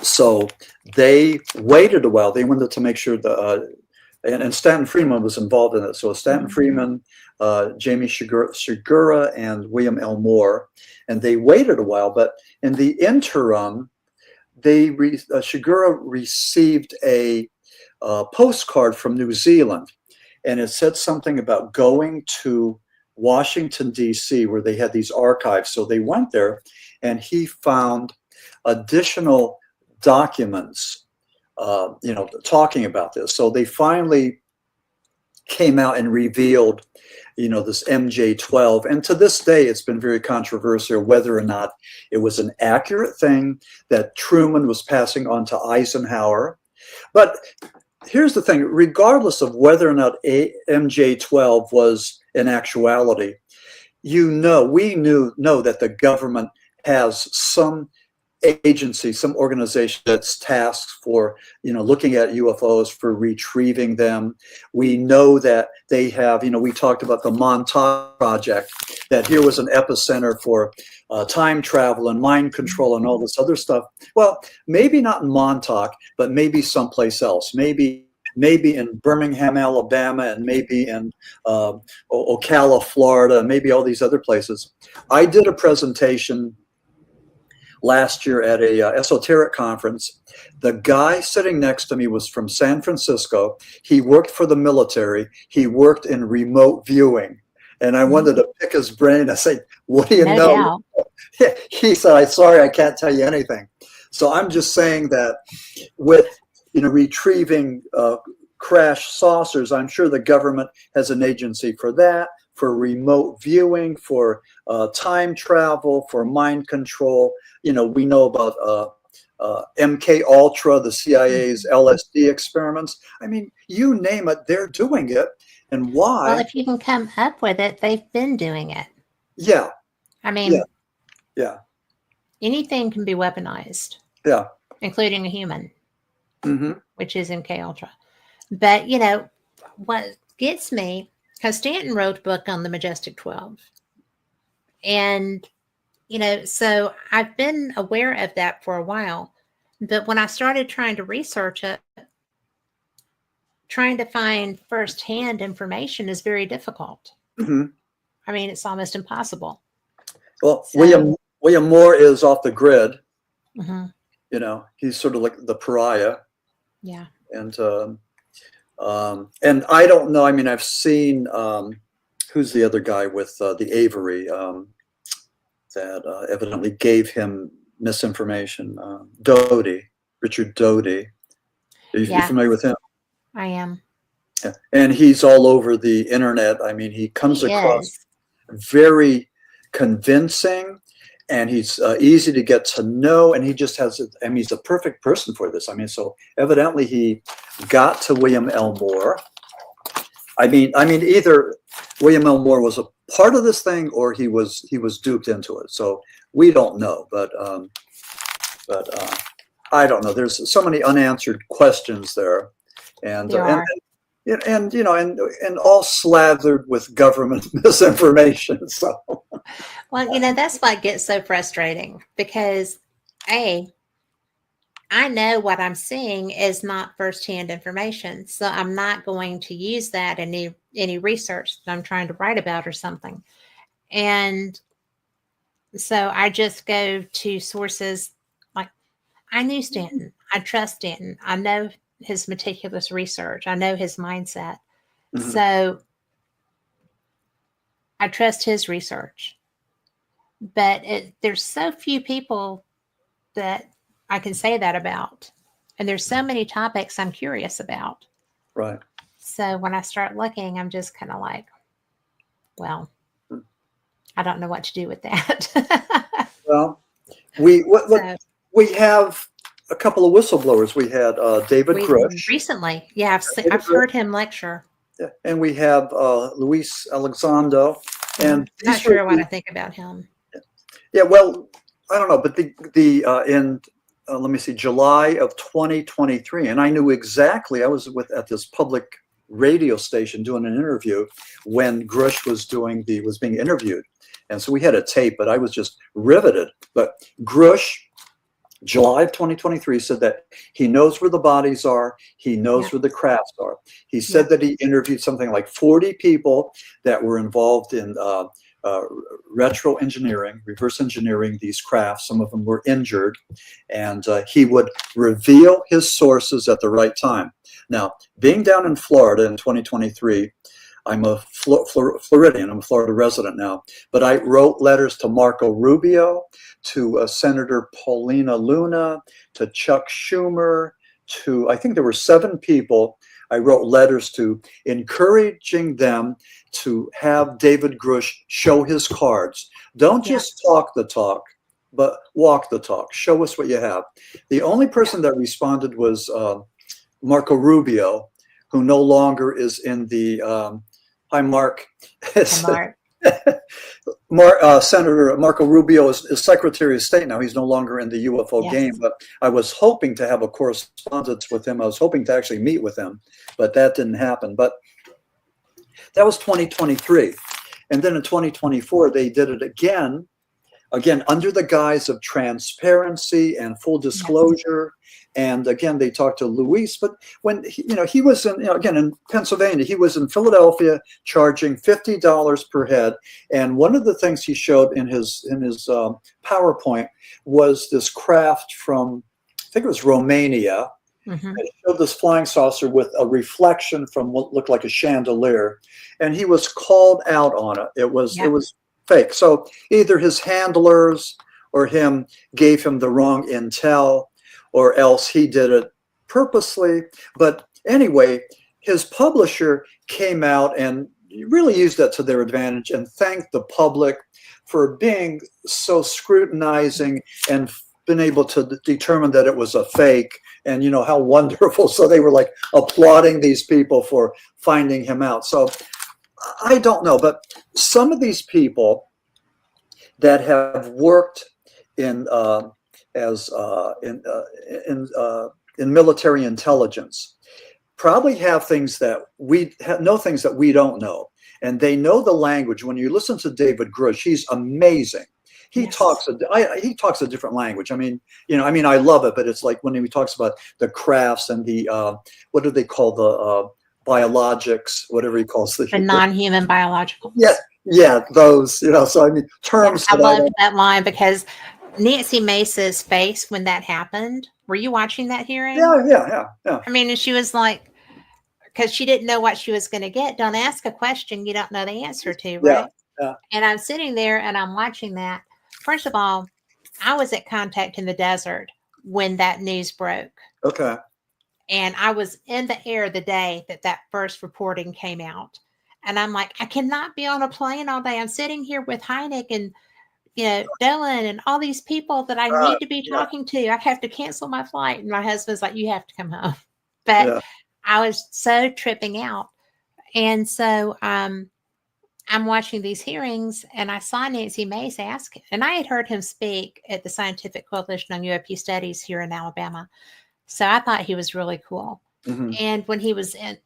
so they waited a while. They wanted to make sure and Stanton Friedman was involved in it. So Stanton Friedman, Jamie Shigura, and William L. Moore, and they waited a while. But in the interim, Shigura received a postcard from New Zealand, and it said something about going to Washington, D.C., where they had these archives. So they went there, and he found additional documents talking about this. So they finally came out and revealed, this MJ12. And to this day, it's been very controversial whether or not it was an accurate thing that Truman was passing on to Eisenhower. But here's the thing, regardless of whether or not MJ12 was an actuality, we know that the government has some agency, some organization that's tasked for, looking at UFOs, for retrieving them. We know that they have, we talked about the Montauk Project, that here was an epicenter for time travel and mind control and all this other stuff. Well, maybe not in Montauk, but maybe someplace else. Maybe in Birmingham, Alabama, and maybe in Ocala, Florida, maybe all these other places. I did a presentation last year at a esoteric conference. The guy sitting next to me was from San Francisco. He worked for the military. He worked in remote viewing. And I wanted to pick his brain. I said, "What do you know?" He said, "Sorry, I can't tell you anything." So I'm just saying that with retrieving crash saucers. I'm sure the government has an agency for that, for remote viewing, for time travel, for mind control. We know about MK Ultra, the CIA's LSD experiments. I mean, you name it, they're doing it. And why? Well, if you can come up with it, they've been doing it. Yeah. I mean, yeah. Anything can be weaponized. Yeah. Including a human, which is MK Ultra. But, what gets me, because Stanton wrote a book on the Majestic 12. And, so I've been aware of that for a while. But when I started trying to research it, trying to find firsthand information is very difficult. I mean, it's almost impossible. Well, so, William Moore is off the grid. He's sort of like the pariah. Yeah. And I don't know. I mean, I've seen who's the other guy with the Avery that evidently gave him misinformation. Richard Doty. Are you familiar with him? I am. Yeah. And he's all over the internet. I mean, he comes across very convincing, and he's easy to get to know, and he just has, he's a perfect person for this. I mean, so evidently he got to William L. Moore. I mean, either William L. Moore was a part of this thing, or he was duped into it. So we don't know, but I don't know. There's so many unanswered questions there, and all slathered with government misinformation. So, well, that's why it gets so frustrating, because I know what I'm seeing is not firsthand information, so I'm not going to use that in any research that I'm trying to write about or something. And so I just go to sources like, I knew Stanton. I trust Stanton. I know his meticulous research. I know his mindset. So I trust his research. But there's so few people that I can say that about. And there's so many topics I'm curious about. Right. So when I start looking, I'm just kind of like, well, I don't know what to do with that. Well, we have a couple of whistleblowers. We had David Grush. Recently. Yeah, I've heard him lecture. Yeah, and we have Luis Elizondo. And I'm not sure what I think about him. Yeah, well, I don't know, but in let me see, July of 2023, and I knew exactly. I was at this public radio station doing an interview when Grush was being interviewed, and so we had a tape, but I was just riveted. But Grush, July of 2023, said that he knows where the bodies are. He knows where the crafts are. He said that he interviewed something like 40 people that were involved in reverse engineering these crafts. Some of them were injured, and he would reveal his sources at the right time. Now, being down in Florida in 2023, I'm a Floridian. I'm a Florida resident now, but I wrote letters to Marco Rubio, to Senator Paulina Luna, to Chuck Schumer, to, I think there were 7 people I wrote letters to, encouraging them to have David Grush show his cards. Don't just talk the talk, but walk the talk. Show us what you have. The only person that responded was Marco Rubio, who no longer is in the hi, Mark. Hi, Mark. Senator Marco Rubio is Secretary of State now. He's no longer in the UFO game, but I was hoping to have a correspondence with him. I was hoping to actually meet with him, but that didn't happen. But that was 2023. And then in 2024, they did it again under the guise of transparency and full disclosure. And again, they talked to Luis, but when he was in, again, in Pennsylvania, he was in Philadelphia charging $50 per head. And one of the things he showed in his PowerPoint was this craft from, I think it was Romania. It showed this flying saucer with a reflection from what looked like a chandelier. And he was called out on it. It was fake. So either his handlers or him gave him the wrong intel, or else he did it purposely. But anyway, his publisher came out and really used that to their advantage and thanked the public for being so scrutinizing and been able to determine that it was a fake, and how wonderful. So they were like applauding these people for finding him out. So I don't know, but some of these people that have worked in in military intelligence probably have things that know things that we don't know, and they know the language. When you listen to David Grush, he's amazing. He talks a different language. I mean, I love it, but it's like when he talks about the crafts and the what do they call the biologics, whatever he calls the non-human biologicals. Yeah, those. So I mean, terms. I loved that line because Nancy Mace's face when that happened. Were you watching that hearing? Yeah. I mean, and she was like, because she didn't know what she was going to get. Don't ask a question you don't know the answer to, right? Yeah. And I'm sitting there and I'm watching that. First of all, I was at Contact in the Desert when that news broke. Okay. And I was in the air the day that first reporting came out. And I'm like, I cannot be on a plane all day. I'm sitting here with Hynek and Dylan and all these people that I need to be talking to. I have to cancel my flight. And my husband's like, you have to come home. But I was so tripping out. And so I'm watching these hearings and I saw Nancy Mace ask, and I had heard him speak at the Scientific Coalition on UAP Studies here in Alabama. So I thought he was really cool. Mm-hmm. And when he was in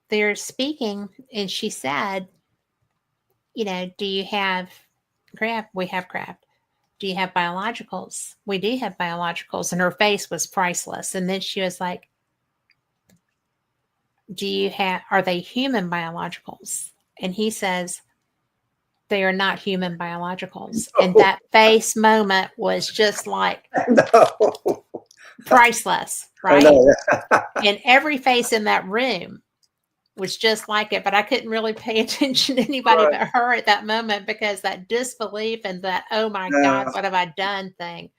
there speaking, and she said, do you have craft? We have craft. Do you have biologicals? We do have biologicals. And her face was priceless. And then she was like, are they human biologicals? And he says, they are not human biologicals. No. And that face moment was just like priceless, right? And every face in that room was just like it, but I couldn't really pay attention to anybody but her at that moment because that disbelief and that, oh my God, what have I done thing.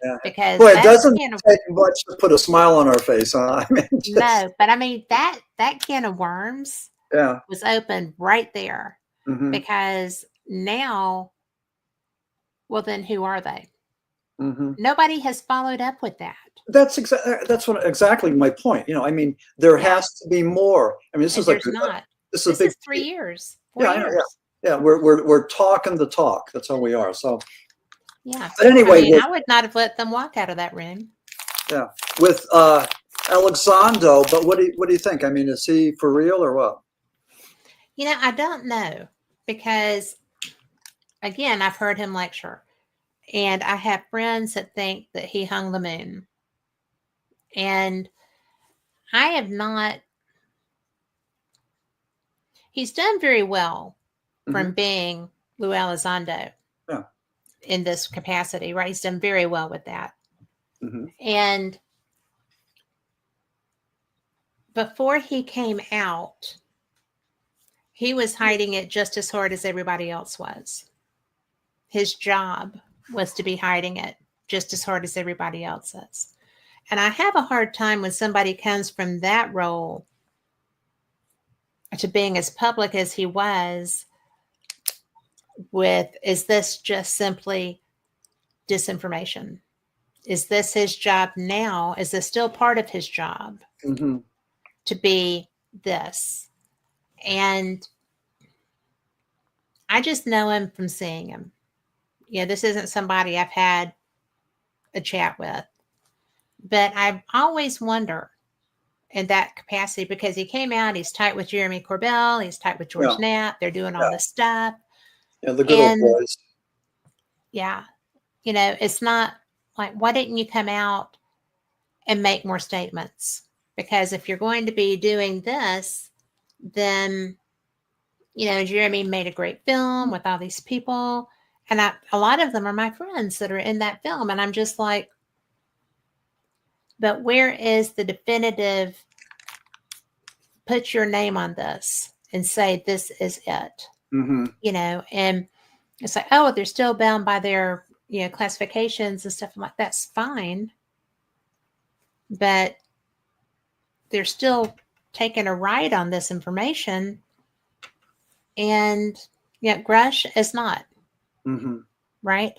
Yeah. Because it doesn't take much to put a smile on our face, huh? I mean, no, but I mean that can of worms was open right there. Mm-hmm. Because now, well, then who are they? Mm-hmm. Nobody has followed up with that. That's exactly my point. I mean, there has to be more. I mean, this is like this is a big 3 years. 4 years. Yeah. We're talking the talk. That's all we are. So yeah. But anyway, I would not have let them walk out of that room. Yeah, with Alexandro. But what do you think? I mean, is he for real or what? I don't know because, again, I've heard him lecture, and I have friends that think that he hung the moon. And I have not. He's done very well from being Lou Elizondo in this capacity, right? He's done very well with that. Mm-hmm. And before he came out, he was hiding it just as hard as everybody else was. His job was to be hiding it just as hard as everybody else is. And I have a hard time when somebody comes from that role to being as public as he was with, is this just simply disinformation? Is this his job now? Is this still part of his job to be this? And I just know him from seeing him. This isn't somebody I've had a chat with. But I always wonder in that capacity because he came out, he's tight with Jeremy Corbell, he's tight with George Knapp, they're doing all this stuff. Yeah, the good old boys. Yeah. It's not like, why didn't you come out and make more statements? Because if you're going to be doing this, then, Jeremy made a great film with all these people. And a lot of them are my friends that are in that film. And I'm just like, but where is the definitive, put your name on this and say, this is it, and it's like, oh, they're still bound by their, classifications and stuff like that's fine. But they're still taking a ride on this information, and yet Grush is not. Mm-hmm. Right?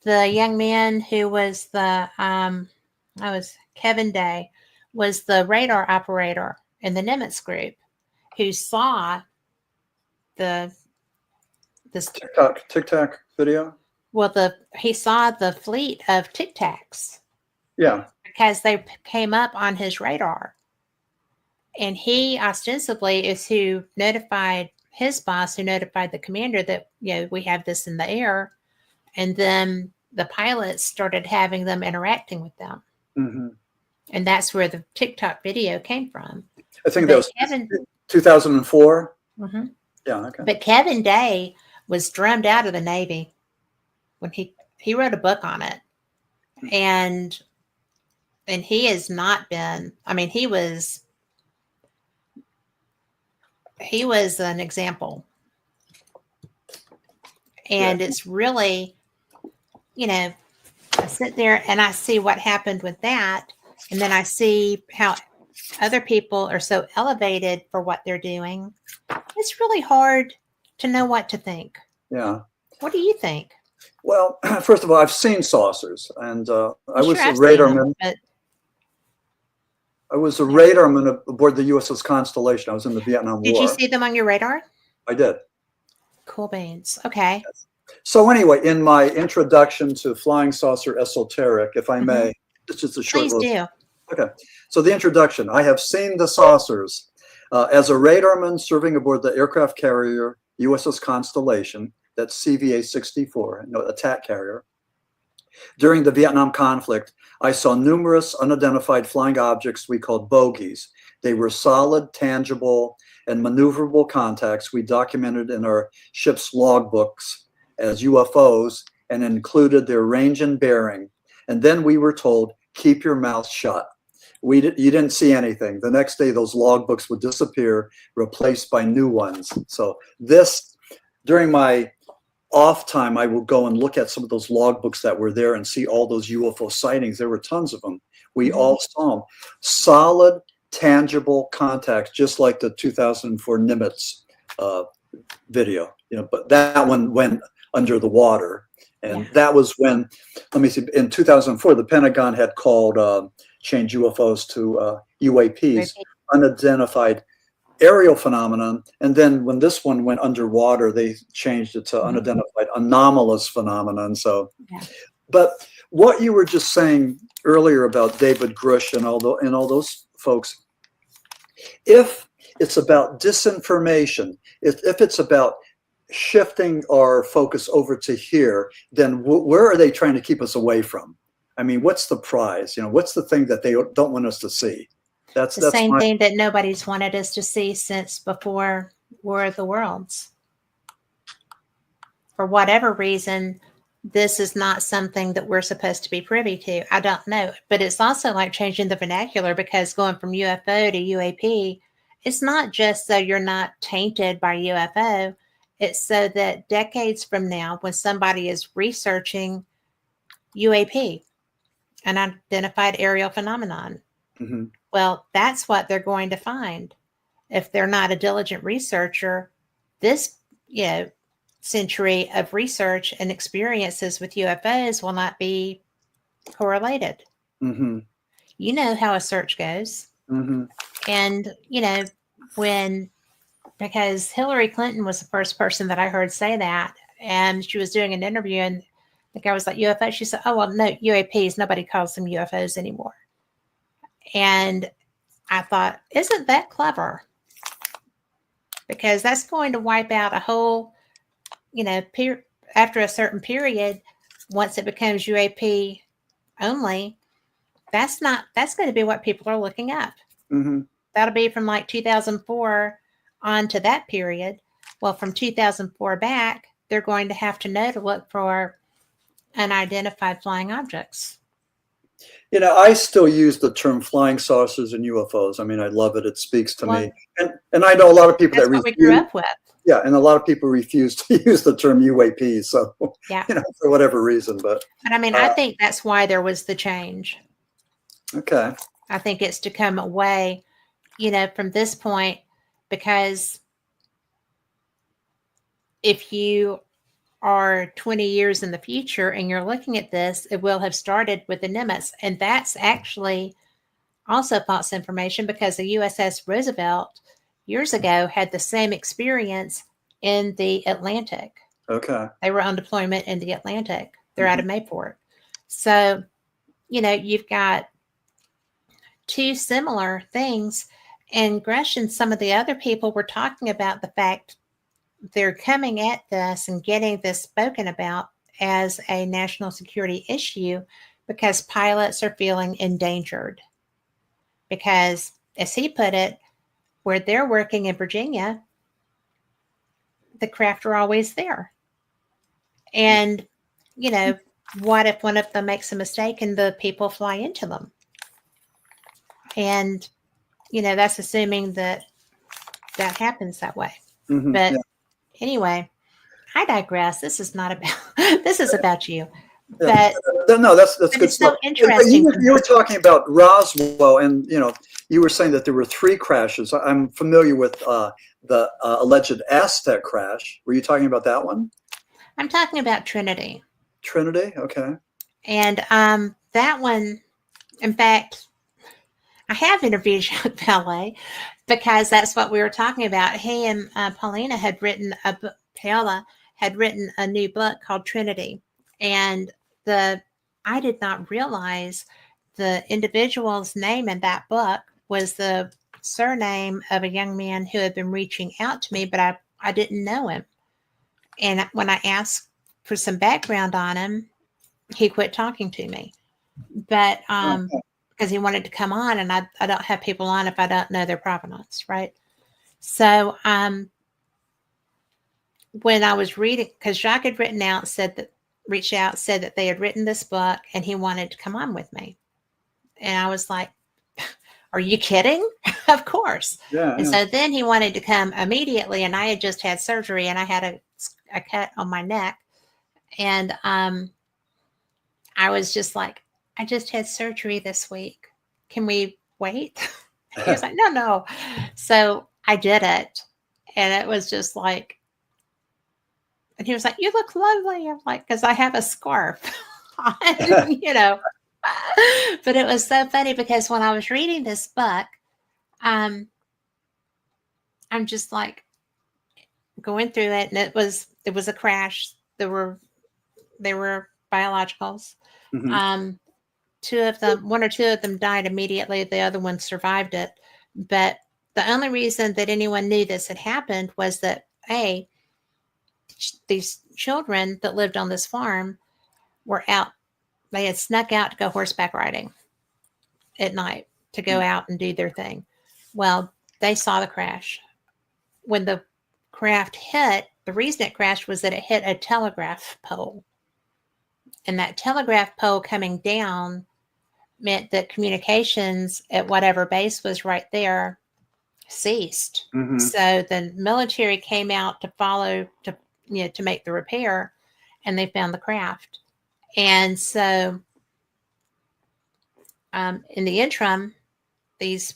The young man who was Kevin Day, was the radar operator in the Nimitz group who saw this TikTok video. Well, he saw the fleet of Tic Tacs. Yeah. Because they came up on his radar. And he ostensibly is who notified his boss, who notified the commander that, we have this in the air. And then the pilots started having them interacting with them. Mm-hmm. And that's where the TikTok video came from. I think that was 2004. Mm-hmm. Yeah, okay. But Kevin Day was drummed out of the Navy when he wrote a book on it. And he has not been, he was an example. And it's really, I sit there and I see what happened with that. And then I see how other people are so elevated for what they're doing. It's really hard to know what to think. Yeah. What do you think? Well, first of all, I've seen saucers, and I was a radarman. I was a radarman aboard the USS Constellation. I was in the Vietnam War. Did you see them on your radar? I did. Cool beans. Okay. Yes. So anyway, in my introduction to Flying Saucer Esoteric, if I may, it's just a short Please do. Okay. So the introduction, I have seen the saucers as a radarman serving aboard the aircraft carrier USS Constellation, that's CVA-64, attack carrier. During the Vietnam conflict, I saw numerous unidentified flying objects we called bogies. They were solid, tangible, and maneuverable contacts we documented in our ship's logbooks as UFOs and included their range and bearing. And then we were told, keep your mouth shut. You didn't see anything. The next day, those logbooks would disappear, replaced by new ones. So during my off time, I would go and look at some of those logbooks that were there and see all those UFO sightings. There were tons of them. We all saw them. Solid, tangible contacts, just like the 2004 Nimitz video. But that one went under the water. And that was when, let me see, in 2004, the Pentagon had called changed UFOs to UAPs, unidentified aerial phenomenon. And then when this one went underwater, they changed it to unidentified anomalous phenomenon. So, but what you were just saying earlier about David Grush and all those folks, if it's about disinformation, if it's about shifting our focus over to here, then where are they trying to keep us away from? I mean, what's the prize? What's the thing that they don't want us to see? That's the same thing that nobody's wanted us to see since before War of the Worlds. For whatever reason, this is not something that we're supposed to be privy to. I don't know. But it's also like changing the vernacular, because going from UFO to UAP, it's not just so you're not tainted by UFO. It's so that decades from now, when somebody is researching UAP, an identified aerial phenomenon, well, that's what they're going to find. If they're not a diligent researcher, this century of research and experiences with UFOs will not be correlated. You know how a search goes. And, because Hillary Clinton was the first person that I heard say that, and she was doing an interview, and the guy was like, UFO. She said, oh, well, no, UAPs, nobody calls them UFOs anymore. And I thought, isn't that clever? Because that's going to wipe out a whole, after a certain period, once it becomes UAP only, that's going to be what people are looking up. That'll be from like 2004 on to that period. Well, from 2004 back, they're going to have to know to look for unidentified flying objects. I still use the term flying saucers and UFOs. I mean, I love it. It speaks to me. And I know a lot of people that's what we grew up with. Yeah, and a lot of people refuse to use the term UAP. So, for whatever reason. But I mean, I think that's why there was the change. Okay. I think it's to come away from this point, because if you are 20 years in the future and you're looking at this, it will have started with the Nimitz. And that's actually also false information, because the USS Roosevelt years ago had the same experience in the Atlantic. Okay. They were on deployment in the Atlantic. They're out of Mayport. So, you've got two similar things. And Grush and some of the other people were talking about the fact they're coming at this and getting this spoken about as a national security issue because pilots are feeling endangered. Because, as he put it, where they're working in Virginia, the craft are always there. And, what if one of them makes a mistake and the people fly into them? And, that's assuming that happens that way. But anyway, I digress. This is not about, this is about you. Yeah. But no, that's good it's stuff. so interesting. You were talking about Roswell, and you were saying that there were 3 crashes. I'm familiar with the alleged Aztec crash. Were you talking about that one? I'm talking about Trinity. Trinity, okay. And that one, in fact, I have interviewed Jacques Vallée because that's what we were talking about. He and Paula had written a new book called Trinity, and I did not realize the individual's name in that book was the surname of a young man who had been reaching out to me, but I didn't know him. And when I asked for some background on him, he quit talking to me. But because he wanted to come on, and I don't have people on if I don't know their provenance, right? So when I was reading, because Jacques had reached out, said that they had written this book and he wanted to come on with me. And I was like, are you kidding? Of course. Yeah. And so then he wanted to come immediately, and I had just had surgery and I had a cut on my neck. And I was just like, I just had surgery this week. Can we wait? He was like, no. So I did it. And it was just like, and he was like, you look lovely. I'm like, because I have a scarf on, But it was so funny because when I was reading this book, I'm just like going through it, and it was a crash. There were biologicals. Mm-hmm. One or two of them died immediately. The other one survived it. But the only reason that anyone knew this had happened was that these children that lived on this farm were out. They had snuck out to go horseback riding at night to go out and do their thing. Well, they saw the crash. When the craft hit, the reason it crashed was that it hit a telegraph pole. And that telegraph pole coming down meant that communications at whatever base was right there ceased. Mm-hmm. So the military came out to make the repair, and they found the craft. And so in the interim, these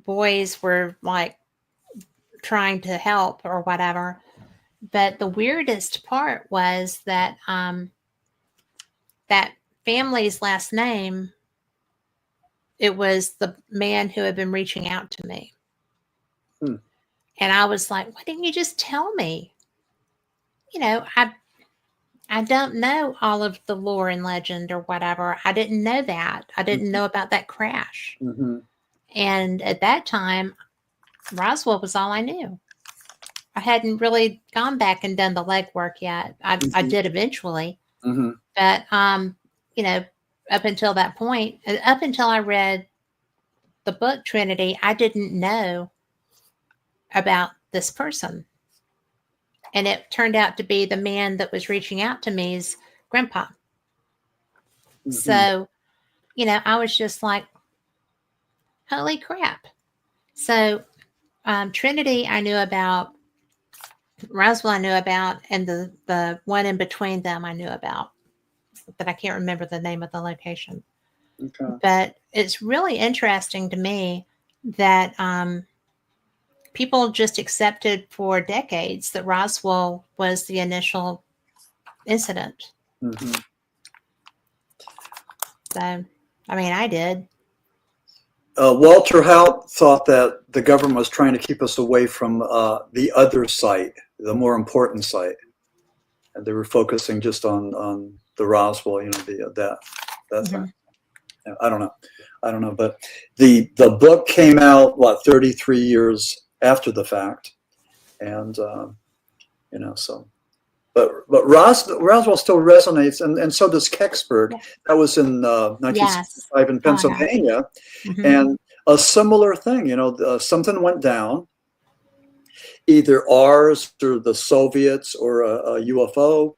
boys were like trying to help or whatever. But the weirdest part was that that family's last name, it was the man who had been reaching out to me. And I was like, why didn't you just tell me? I don't know all of the lore and legend or whatever. I didn't know that. I didn't know about that crash. Mm-hmm. And at that time, Roswell was all I knew. I hadn't really gone back and done the legwork yet. I did eventually. Mm-hmm. But, up until that point, up until I read the book Trinity, I didn't know about this person. And it turned out to be the man that was reaching out to me's grandpa. Mm-hmm. So, I was just like, holy crap. So, Trinity I knew about, Roswell I knew about, and the one in between them I knew about, but I can't remember the name of the location. Okay. But it's really interesting to me that people just accepted for decades that Roswell was the initial incident. Mm-hmm. So, I mean, I did. Walter Haut thought that the government was trying to keep us away from the other site, the more important site, and they were focusing just on the Roswell, that Mm-hmm. thing. I don't know, but the book came out 33 years after the fact, and so. But Roswell still resonates, and so does Kecksburg. Yeah. That was in 1965 in Pennsylvania, Mm-hmm. and a similar thing. Something went down, either ours or the Soviets or a UFO.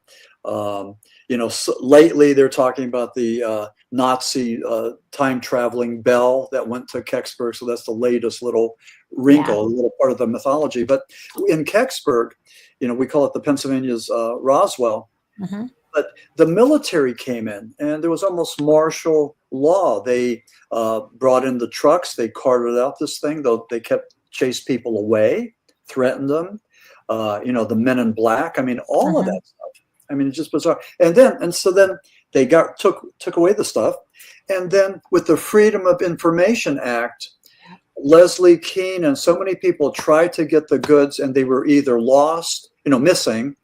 Lately they're talking about the Nazi time traveling bell that went to Kecksburg. So that's the latest little wrinkle, a little part of the mythology. But in Kecksburg, we call it the Pennsylvania's Roswell. Mm-hmm. But the military came in, and there was almost martial law. They brought in the trucks. They carted out this thing, though they chased people away, threatened them. The men in black. I mean, all of that stuff. I mean, it's just bizarre. And so then they took away the stuff. And then with the Freedom of Information Act, Leslie Kean and so many people tried to get the goods, and they were either lost, missing,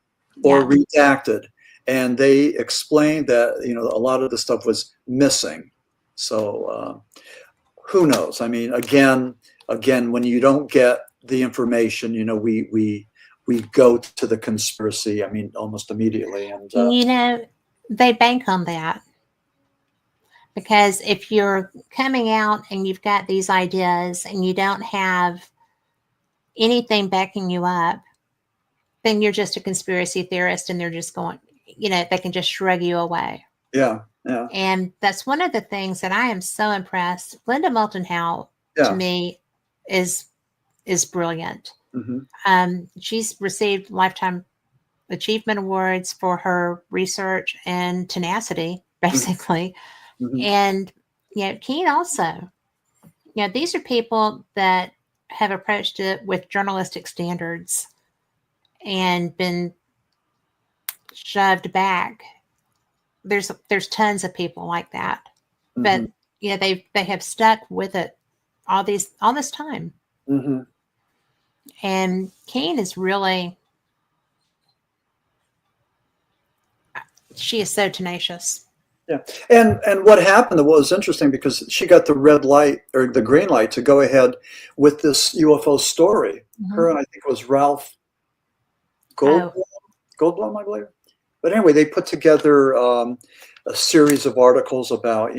or redacted. And they explained that, a lot of the stuff was missing. So who knows? I mean, again, when you don't get the information, we go to the conspiracy, almost immediately. And they bank on that. Because if you're coming out and you've got these ideas and you don't have anything backing you up, then you're just a conspiracy theorist, and they're just going, they can just shrug you away. Yeah. And that's one of the things that I am so impressed. Linda Moulton Howe, to me, is brilliant. Mm-hmm. She's received Lifetime Achievement Awards for her research and tenacity, basically. Mm-hmm. And, Keane also, these are people that have approached it with journalistic standards and been shoved back. There's tons of people like that, but they have stuck with it all this time. Mm-hmm. And Keane is really, she is so tenacious. Yeah, and what happened, what was interesting, because she got the red light or the green light to go ahead with this UFO story. Mm-hmm. Her and I think it was Ralph Goldblum, I believe. But anyway, they put together a series of articles about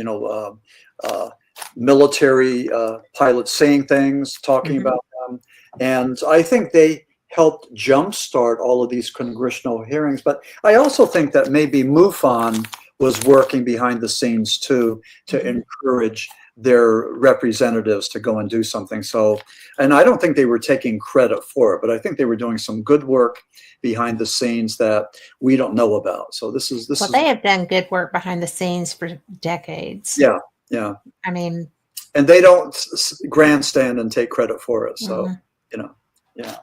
military pilots saying things, talking about them, and I think they helped jumpstart all of these congressional hearings. But I also think that maybe MUFON was working behind the scenes too, to encourage their representatives to go and do something. So, and I don't think they were taking credit for it, but I think they were doing some good work behind the scenes that we don't know about. So they have done good work behind the scenes for decades. Yeah. I mean, and they don't grandstand and take credit for it. So, yeah.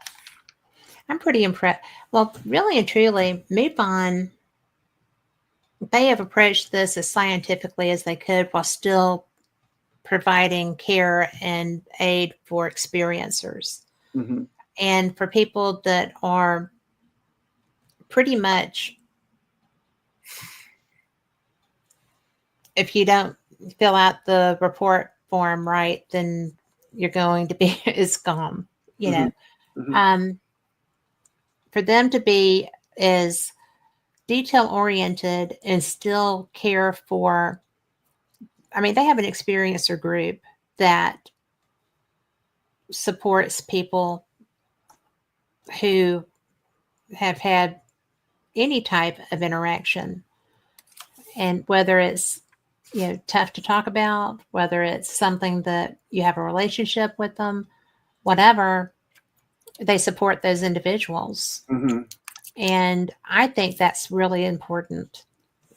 I'm pretty impressed. Well, really and truly, MUFON, they have approached this as scientifically as they could while still providing care and aid for experiencers. Mm-hmm. And for people that are pretty much, if you don't fill out the report form right, then you're going to be it's gone, for them to be as detail oriented and still care for, they have an experiencer group that supports people who have had any type of interaction, and whether it's tough to talk about, whether it's something that you have a relationship with them, whatever, they support those individuals. And I think that's really important.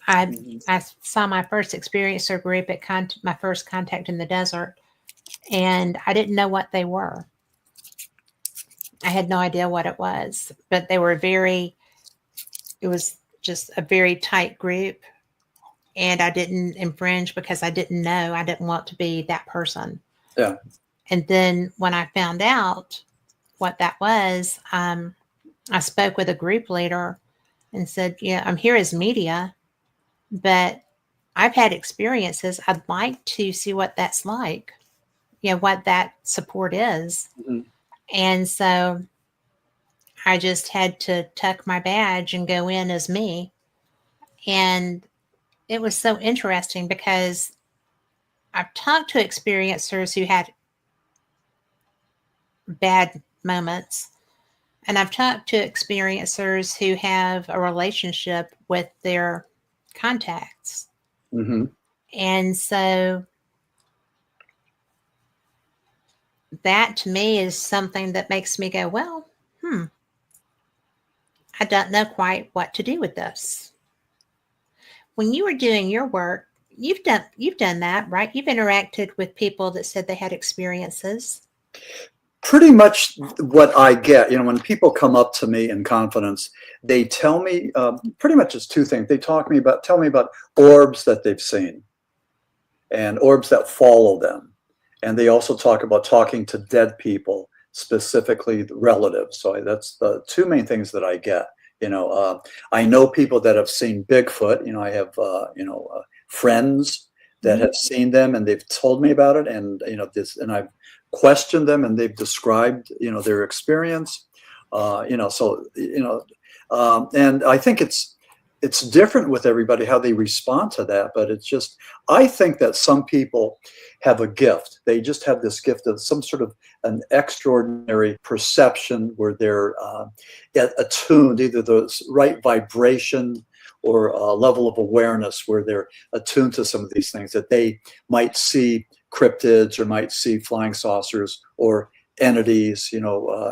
I saw my first experiencer group at my first Contact in the Desert, and I didn't know what they were. I had no idea what it was, but they were it was just a very tight group, and I didn't infringe because I didn't know. I didn't want to be that person. Yeah. And then when I found out what that was, I spoke with a group leader and said, yeah, I'm here as media, but I've had experiences. I'd like to see what that's like, what that support is. Mm-hmm. And so I just had to tuck my badge and go in as me. And it was so interesting because I've talked to experiencers who had bad moments, and I've talked to experiencers who have a relationship with their contacts. Mm-hmm. And so that to me is something that makes me go, well, I don't know quite what to do with this. When you were doing your work, you've done that, right? You've interacted with people that said they had experiences. Pretty much what I get, when people come up to me in confidence, they tell me pretty much it's two things. They tell me about orbs that they've seen and orbs that follow them. And they also talk about talking to dead people, specifically relatives. So that's the two main things that I get. I know people that have seen Bigfoot. I have friends that have seen them, and they've told me about it. And and I've questioned them, and they've described their experience. And I think it's different with everybody how they respond to that. But it's just, I think that some people have a gift. They just have this gift of some sort of an extraordinary perception where they're attuned, either the right vibration or a level of awareness where they're attuned to some of these things, that they might see cryptids or might see flying saucers or entities,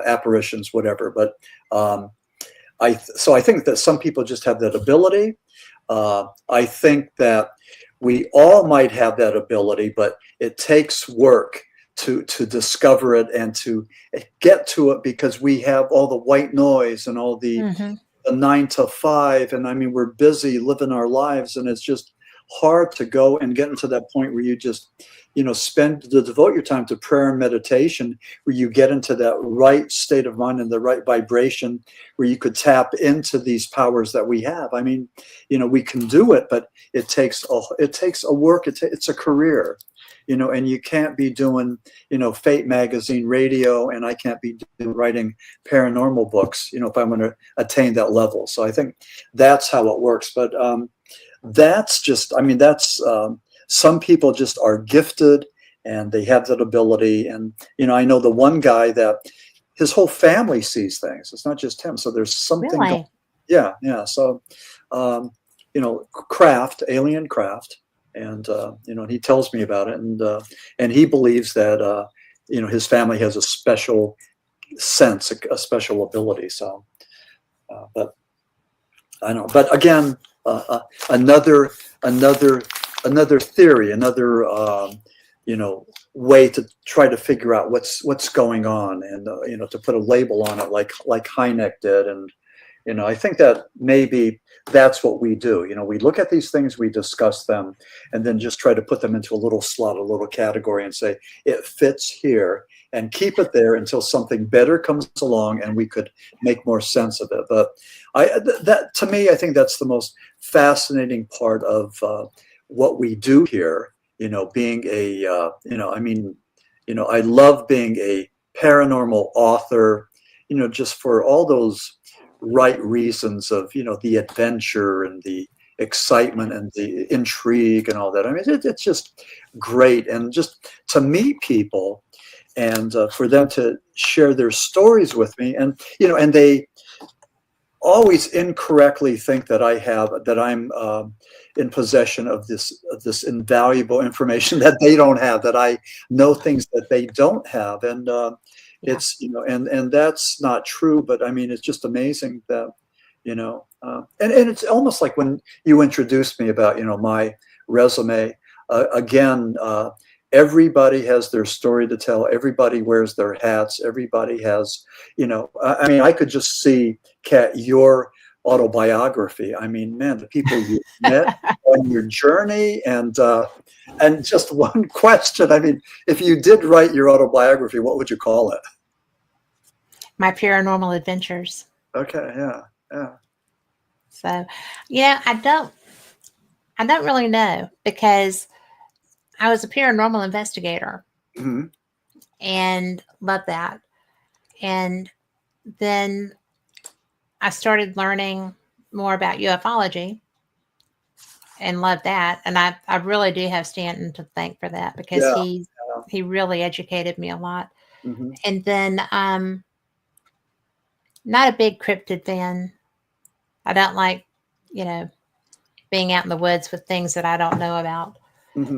apparitions, whatever. But so I think that some people just have that ability. I think that we all might have that ability, but it takes work to discover it and to get to it, because we have all the white noise and all the 9 to 5, and I mean, we're busy living our lives, and it's just hard to go and get into that point where you just devote your time to prayer and meditation, where you get into that right state of mind and the right vibration where you could tap into these powers that we have. I mean, we can do it, but it takes a work. It's a career, and you can't be doing, Fate magazine, radio, and I can't be writing paranormal books, if I'm going to attain that level. So I think that's how it works. But some people just are gifted and they have that ability. And, I know the one guy that his whole family sees things. It's not just him. So there's something. Really? Yeah. So, alien craft. And, he tells me about it. And he believes that, his family has a special sense, a special ability. So, but I know, but again, another theory, another way to try to figure out what's going on, and to put a label on it, like Hynek did. And I think that maybe that's what we do. We look at these things, we discuss them, and then just try to put them into a little slot, a little category, and say it fits here, and keep it there until something better comes along and we could make more sense of it. But to me, I think that's the most fascinating part of what we do here. Being I love being a paranormal author, just for all those right reasons of, the adventure and the excitement and the intrigue and all that. I mean, it's just great. And just to meet people and for them to share their stories with me, and, and they always incorrectly think that I'm in possession of this invaluable information that they don't have, that I know things that they don't have. And it's, and that's not true, but I mean, it's just amazing that, and it's almost like when you introduced me about, my resume, again, everybody has their story to tell. Everybody wears their hats. Everybody has, I mean, I could just see, Kat, your autobiography. I mean, man, the people you met on your journey, and just one question. I mean, if you did write your autobiography, what would you call it? My paranormal adventures. Okay, yeah. So, I don't really know, because I was a paranormal investigator and loved that. And then I started learning more about ufology and loved that. And I really do have Stanton to thank for that, because he really educated me a lot. And then not a big cryptid fan. I don't like, being out in the woods with things that I don't know about.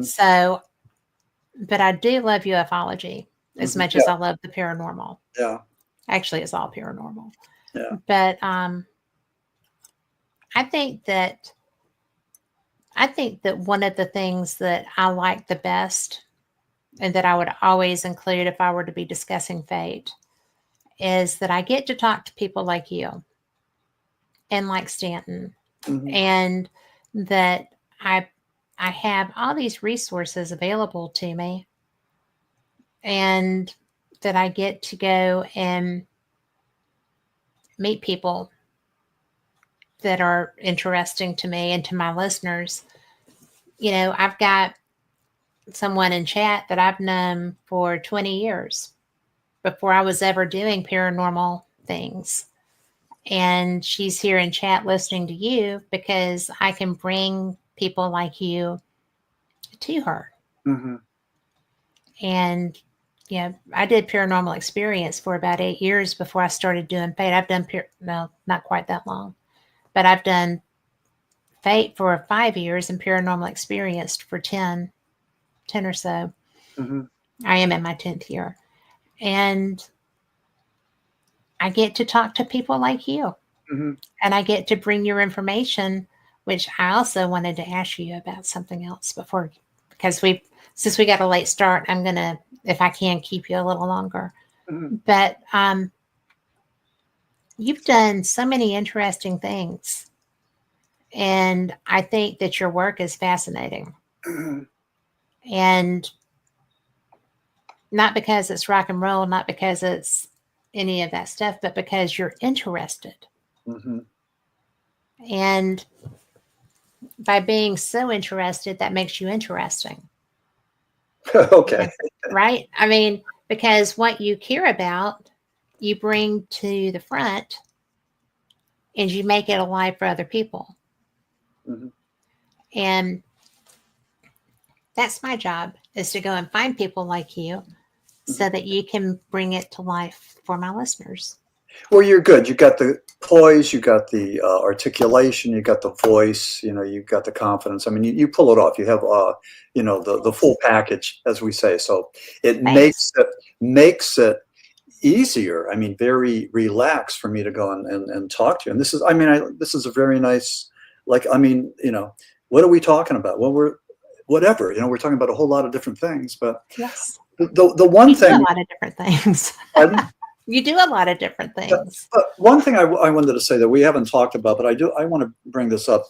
So, but I do love ufology as much as I love the paranormal. Yeah. Actually, it's all paranormal. Yeah. But I think that one of the things that I like the best, and that I would always include if I were to be discussing fate, is that I get to talk to people like you and like Stanton, and that I have all these resources available to me, and that I get to go and meet people that are interesting to me and to my listeners. I've got someone in chat that I've known for 20 years before I was ever doing paranormal things. And she's here in chat listening to you because I can bring people like you to her. And, I did paranormal experience for about 8 years before I started doing fate. I've done, no, not quite that long, but I've done fate for 5 years and paranormal experience for 10 or so. I am in my 10th year. And I get to talk to people like you. And I get to bring your information, which I also wanted to ask you about something else before, because since we got a late start, I'm going to, if I can, keep you a little longer. But you've done so many interesting things. And I think that your work is fascinating. And not because it's rock and roll, not because it's any of that stuff, but because you're interested. And by being so interested, that makes you interesting. Okay. Right? I mean, because what you care about, you bring to the front and you make it alive for other people. And that's my job, is to go and find people like you so that you can bring it to life for my listeners. Well, you're good. You got the poise, you got the articulation, you got the voice, you got the confidence. I mean, you pull it off. You have, the full package, as we say. So it makes it easier. I mean, very relaxed for me to go and talk to you. And this is, this is a very nice, what are we talking about? Well, we're talking about a whole lot of different things, but yes, the one thing, a lot of different things. You do a lot of different things. But one thing I wanted to say that we haven't talked about, but I want to bring this up.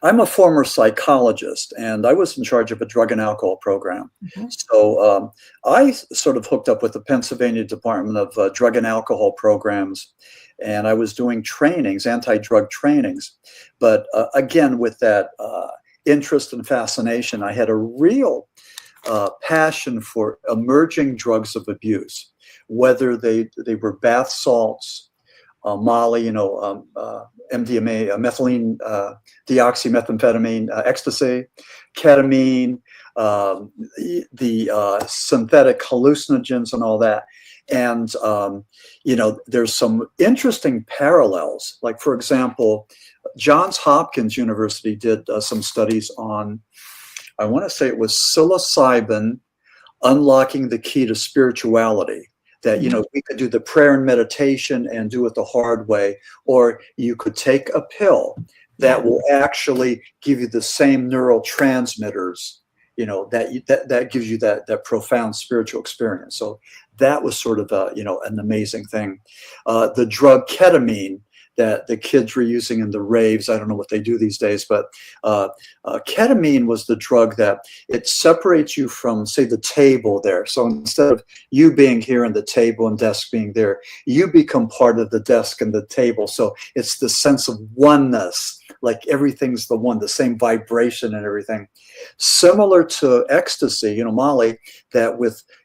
I'm a former psychologist, and I was in charge of a drug and alcohol program. So I sort of hooked up with the Pennsylvania Department of Drug and Alcohol Programs, and I was doing trainings, anti-drug trainings. But again, with that interest and fascination, I had a real passion for emerging drugs of abuse, whether they were bath salts, Molly, MDMA, methylene, deoxymethamphetamine, ecstasy, ketamine, the synthetic hallucinogens and all that. And, there's some interesting parallels. Like, for example, Johns Hopkins University did some studies on, I want to say it was psilocybin unlocking the key to spirituality. That, we could do the prayer and meditation and do it the hard way, or you could take a pill that will actually give you the same neurotransmitters that gives you that profound spiritual experience. So that was sort of an amazing thing. The drug ketamine that the kids were using in the raves, I don't know what they do these days, but ketamine was the drug that it separates you from, say, the table there. So instead of you being here and the table and desk being there, you become part of the desk and the table. So it's the sense of oneness, like everything's the one, the same vibration and everything. Similar to ecstasy, Molly, that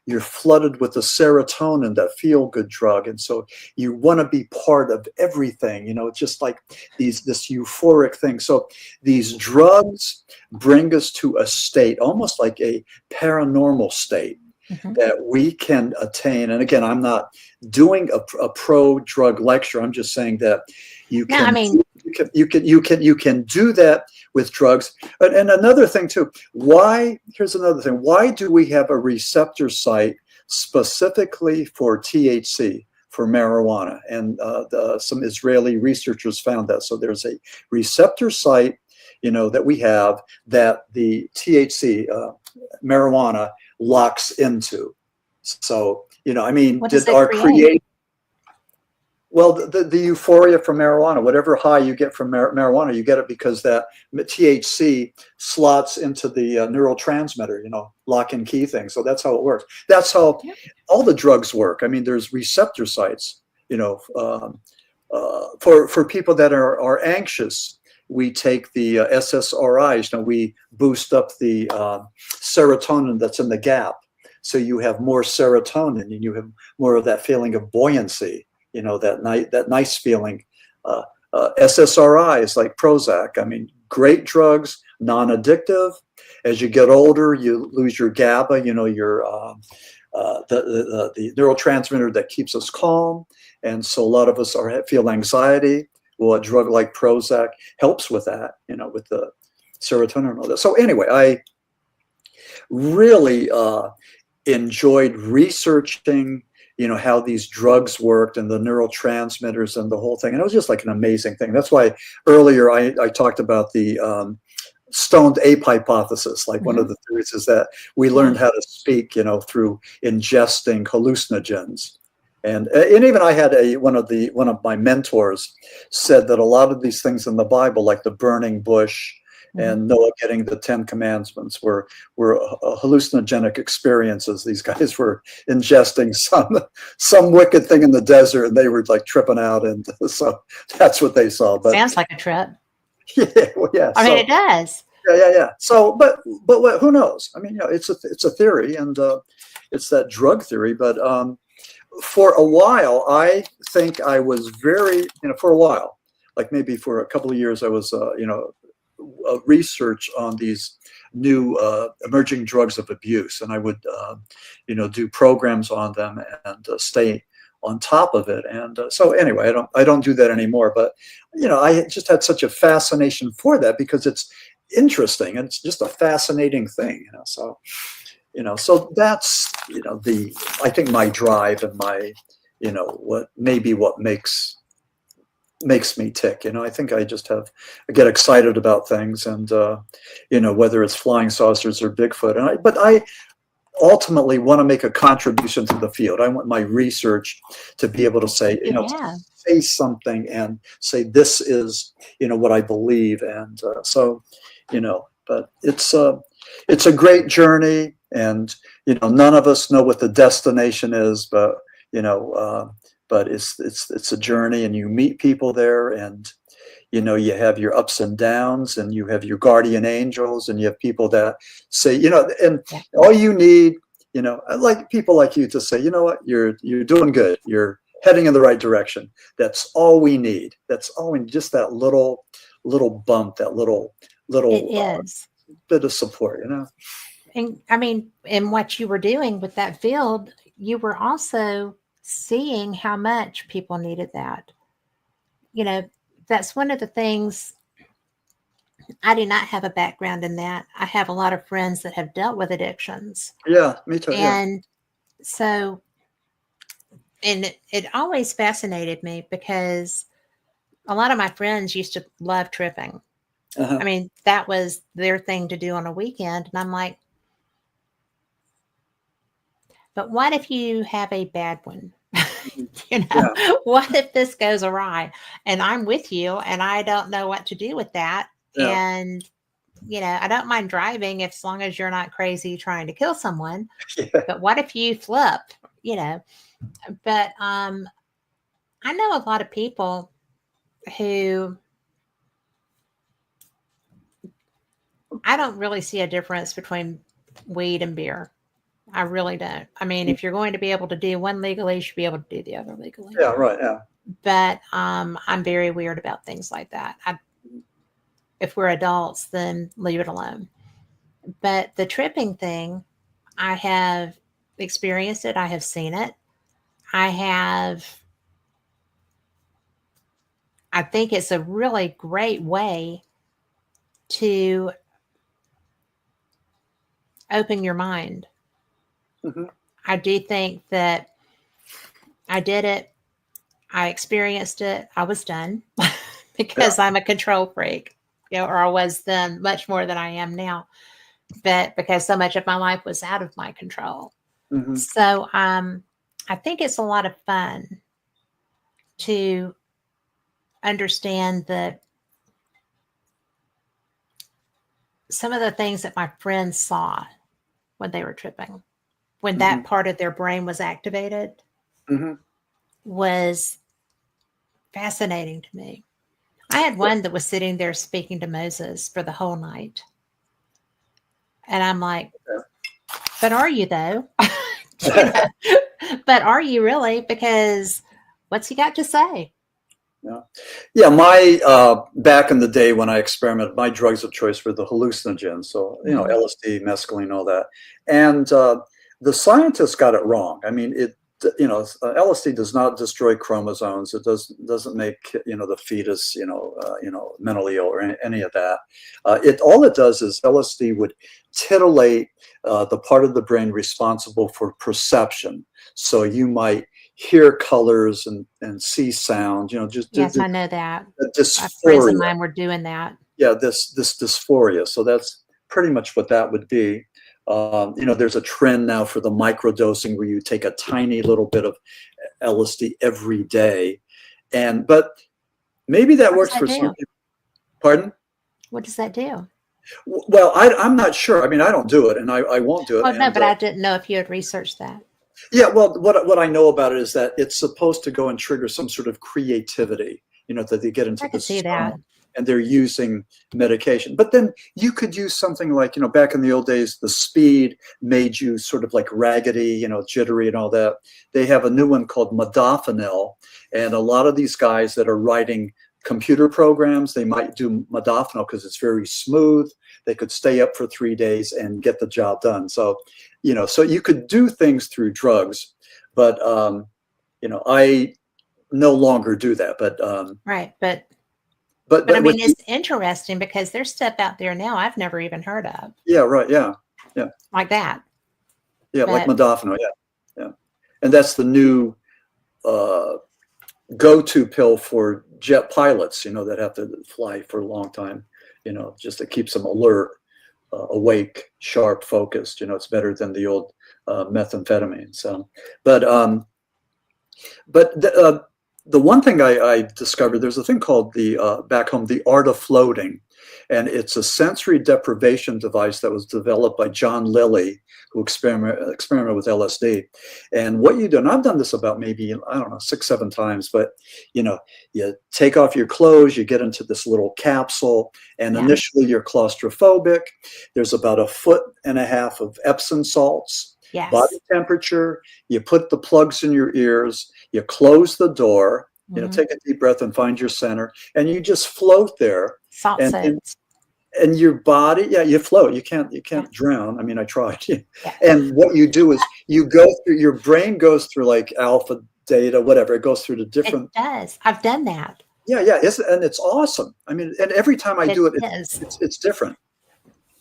you're flooded with the serotonin, that feel-good drug. And so you want to be part of everything, just like this euphoric thing. So these drugs bring us to a state, almost like a paranormal state, that we can attain. And again, I'm not doing a pro-drug lecture. I'm just saying that you can do that with drugs. And another thing too, here's another thing. Why do we have a receptor site specifically for THC, for marijuana? And some Israeli researchers found that. So there's a receptor site, that we have that the THC, marijuana, locks into. So, did our create? Well, the euphoria from marijuana, whatever high you get from marijuana, you get it because that THC slots into the neurotransmitter, lock and key thing. So that's how it works. That's how all the drugs work. I mean, there's receptor sites, for people that are anxious. We take the SSRIs, we boost up the serotonin that's in the gap. So you have more serotonin and you have more of that feeling of buoyancy. That nice feeling. SSRIs like Prozac, I mean, great drugs, non-addictive. As you get older, you lose your GABA, your the neurotransmitter that keeps us calm. And so a lot of us feel anxiety. Well, a drug like Prozac helps with that, with the serotonin and all that. So anyway, I really enjoyed researching how these drugs worked and the neurotransmitters and the whole thing. And it was just like an amazing thing. That's why earlier I talked about the stoned ape hypothesis. Like one of the theories is that we learned how to speak, through ingesting hallucinogens. And even I had one of my mentors said that a lot of these things in the Bible, like the burning bush, and Noah getting the 10 commandments, were hallucinogenic experiences. These guys were ingesting some wicked thing in the desert, and they were like tripping out, and so that's what they saw. But sounds like a trip. Yeah, well, yeah. I mean, it does. Yeah. So, but who knows? I mean, it's a theory, and it's that drug theory. But for a while, I think I was very, for a while, like maybe for a couple of years, I was, research on these new emerging drugs of abuse, and I would do programs on them and stay on top of it. And so anyway, I don't do that anymore, but I just had such a fascination for that because it's interesting and it's just a fascinating thing, so so that's I think my drive and my what makes me tick. I think I get excited about things, and whether it's flying saucers or Bigfoot, but I ultimately want to make a contribution to the field. I want my research to be able to say, to say something and say this is what I believe, and but it's a great journey, and none of us know what the destination is, but but it's a journey, and you meet people there, and you have your ups and downs, and you have your guardian angels, and you have people that say, and all you need, like people like you to say, what, you're doing good, you're heading in the right direction. That's all we need. That's all we need. Just that little bump, that little bit of support, And I mean, in what you were doing with that field, you were also seeing how much people needed that. That's one of the things. I do not have a background in that. I have a lot of friends that have dealt with addictions. Yeah, me too. And so, and it always fascinated me because a lot of my friends used to love tripping. I mean, that was their thing to do on a weekend. And I'm like, But what if you have a bad one? Yeah. What if this goes awry and I'm with you and I don't know what to do with that? Yeah. And, I don't mind driving as long as you're not crazy trying to kill someone. Yeah. But what if you flip, But I know a lot of people who I don't really see a difference between weed and beer. I really don't. I mean, if you're going to be able to do one legally, you should be able to do the other legally. Yeah, right. Yeah. But I'm very weird about things like that. If we're adults, then leave it alone. But the tripping thing, I have experienced it. I have seen it. I think it's a really great way to open your mind. Mm-hmm. I do think that I did it. I experienced it. I was done because I'm a control freak, or I was then much more than I am now, but because so much of my life was out of my control. Mm-hmm. So I think it's a lot of fun to understand that some of the things that my friends saw when they were tripping, when that part of their brain was activated, was fascinating to me. I had one that was sitting there speaking to Moses for the whole night. And I'm like, but are you though? But are you really? Because what's he got to say? Yeah. My back in the day when I experimented, my drugs of choice were the hallucinogens. So, LSD, mescaline, all that. And the scientists got it wrong. I mean, LSD does not destroy chromosomes. It doesn't make the fetus mentally ill or any of that. All it does is LSD would titillate the part of the brain responsible for perception. So you might hear colors and see sound. Yes, I know that. Dysphoria. Friends of mine were doing that. Yeah, this dysphoria. So that's pretty much what that would be. There's a trend now for the microdosing where you take a tiny little bit of LSD every day, but maybe that works for some people. Pardon? What does that do? Well, I'm not sure. I mean, I don't do it, and I won't do it. Well, no, but I didn't know if you had researched that. Yeah, well, what I know about it is that it's supposed to go and trigger some sort of creativity. That they get into I could see that. And they're using medication. But then you could use something like, back in the old days, the speed made you sort of like raggedy, jittery and all that. They have a new one called modafinil. And a lot of these guys that are writing computer programs, they might do modafinil because it's very smooth. They could stay up for 3 days and get the job done. So, so you could do things through drugs, but, I no longer do that. But right. But I mean, it's interesting because there's stuff out there now I've never even heard of. Yeah, right. Yeah. Yeah. Like that. Yeah, like modafinil. Yeah. Yeah. And that's the new go-to pill for jet pilots, that have to fly for a long time, just to keep them alert, awake, sharp, focused. It's better than the old methamphetamine. So, but the one thing I discovered, there's a thing called back home, the art of floating. And it's a sensory deprivation device that was developed by John Lilly, who experimented with LSD. And what you do, and I've done this about maybe, 6, 7 times, but, you take off your clothes, you get into this little capsule, and initially you're claustrophobic. There's about 1.5 feet of Epsom salts, body temperature. You put the plugs in your ears. You close the door, take a deep breath and find your center, and you just float there. And your body, you float. You can't drown. I mean, I tried. And what you do is you go through, your brain goes through like alpha, data, whatever. It goes through the different. It does. I've done that. Yeah. And it's awesome. I mean, and every time I do it, it's different.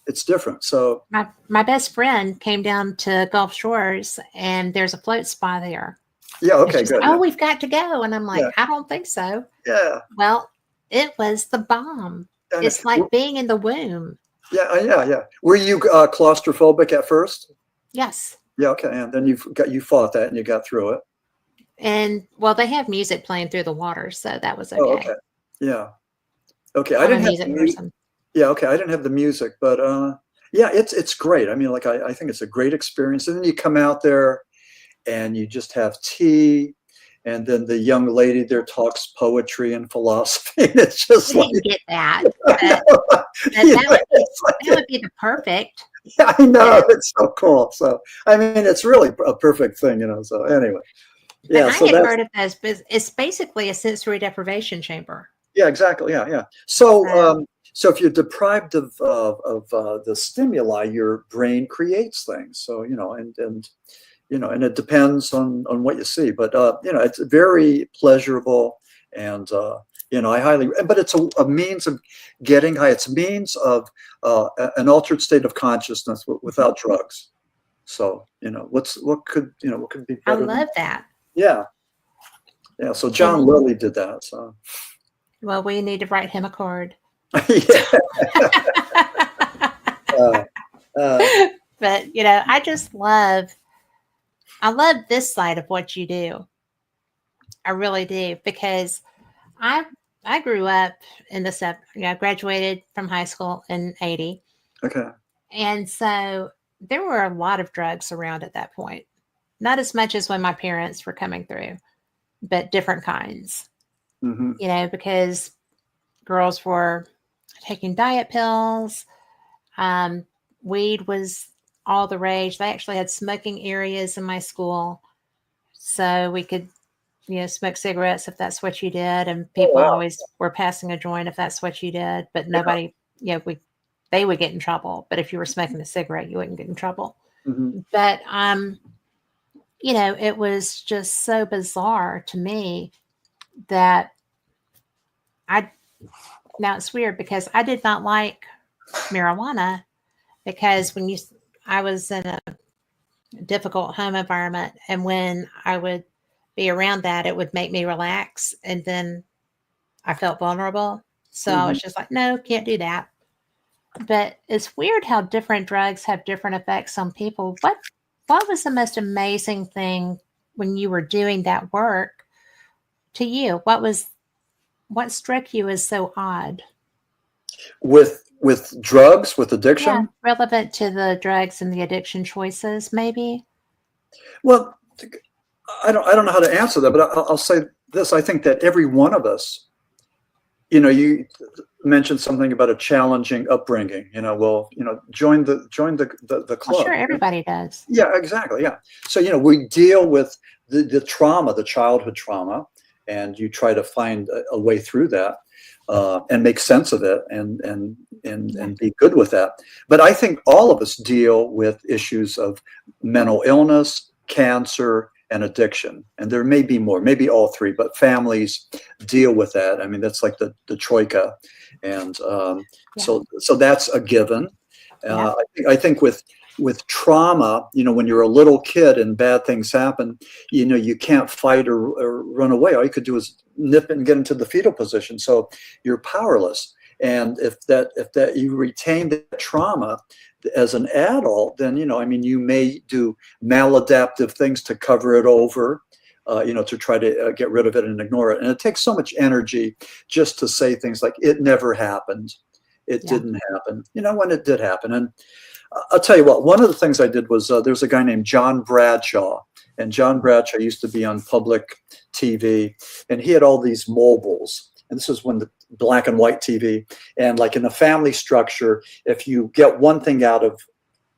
It's different. So my best friend came down to Gulf Shores, and there's a float spa there. Yeah. Okay. Good. Like, we've got to go. And I'm like, I don't think so. Yeah. Well, it was the bomb. It's like being in the womb. Yeah. Were you claustrophobic at first? Yes. Yeah. Okay. And then you fought that and you got through it. And well, they have music playing through the water, so that was Oh, okay. okay. Yeah. Okay. I I'm a didn't have music the person. yeah. Okay. I didn't have the music, but yeah, it's great. I mean, like I think it's a great experience. And then you come out there and you just have tea. And then the young lady there talks poetry and philosophy. And it's I just like, didn't get that, I but know, you know, it's that like, would be the perfect. I know, Yeah. it's so cool. So, I mean, it's really a perfect thing, So anyway, But yeah. I So had that's heard of those, but it's basically a sensory deprivation chamber. yeah, exactly. Yeah, yeah. So So if you're deprived of the stimuli, your brain creates things. So and it depends on what you see. But it's very pleasurable, and I highly. But it's a means of getting high. It's a means of an altered state of consciousness without drugs. So what could be I better than love that. yeah. Yeah, so And John Lilly did that. So well, we need to write him a card. yeah. Uh, uh, But I love this side of what you do. I really do, because I I grew up in I graduated from high school in 80. okay. And so there were a lot of drugs around at that point. Not as much as when my parents were coming through, but different kinds. Hmm. Because girls were taking diet pills. Um, Weed was all the rage. They actually had smoking areas in my school, so we could, smoke cigarettes if that's what you did, and Oh people wow. always were passing a joint if that's what you did. But Yeah. nobody, they would get in trouble. But if you were smoking a cigarette, you wouldn't get in trouble. Hmm. But it was just so bizarre to me that I now it's weird because I did not like marijuana, because I was in a difficult home environment, and when I would be around that, it would make me relax, and then I felt vulnerable. So I Hmm. was just like, no, can't do that. But it's weird how different drugs have different effects on people. What was the most amazing thing when you were doing that work to you? What struck you as so odd? With drugs, with Yeah, addiction. relevant to the drugs and the addiction choices, maybe. Well, I don't know how to answer that, but I'll say this. I think that every one of us, you mentioned something about a challenging upbringing. Join the Well, club. sure, everybody does. Yeah, exactly. Yeah. So we deal with the trauma, the childhood trauma, and you try to find a way through that, and make sense of it, Yeah. and be good with that. But I think all of us deal with issues of mental illness, cancer, and addiction. And there may be more, maybe all three, but families deal with that. I mean, that's like the troika, and Yeah. so that's a given. Yeah. I think with trauma, when you're a little kid and bad things happen, you can't fight or run away. All you could do is nip and get into the fetal position. So you're powerless. And if that you retain that trauma as an adult, then you may do maladaptive things to cover it over, to try to get rid of it and ignore it. And it takes so much energy just to say things like "it never happened." It Yeah. didn't happen, when it did happen. And I'll tell you what, one of the things I did was there's a guy named John Bradshaw, and John Bradshaw used to be on public TV, and he had all these mobiles. And this is when the black and white TV, and like in a family structure, if you get one thing out of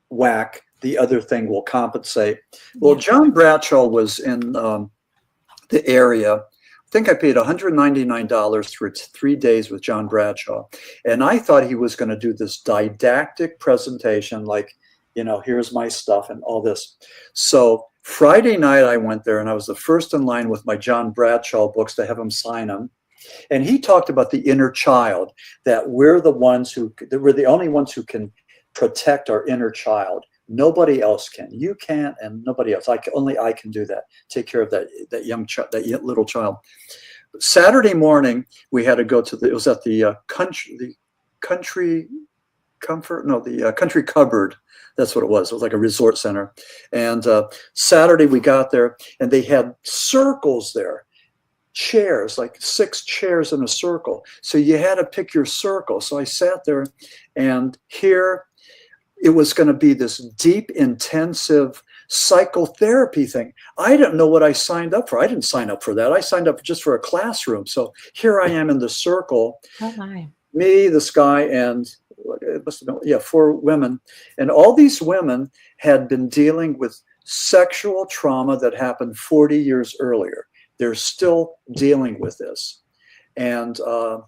whack, the other thing will compensate. Well, Yeah. John Bradshaw was in the area. I think I paid $199 for 3 days with John Bradshaw. And I thought he was going to do this didactic presentation, like, here's my stuff and all this. So Friday night I went there, and I was the first in line with my John Bradshaw books to have him sign them. And he talked about the inner child, that we're the only ones who can protect our inner child. Nobody else can. You can't, and nobody else. Only I can do that. Take care of that young child, that little child. Saturday morning, we had to go to it was at the country Comfort? No, the Country Cupboard. That's what it was. It was like a resort center. And Saturday we got there, and they had circles there, chairs, like 6 chairs in a circle. So you had to pick your circle. So I sat there, and here it was going to be this deep, intensive psychotherapy thing. I didn't know what I signed up for. I didn't sign up for that. I signed up just for a classroom. So here I am in the circle. Oh my. Me, this guy, and it must have been 4 women. And all these women had been dealing with sexual trauma that happened 40 years earlier. They're still dealing with this. And I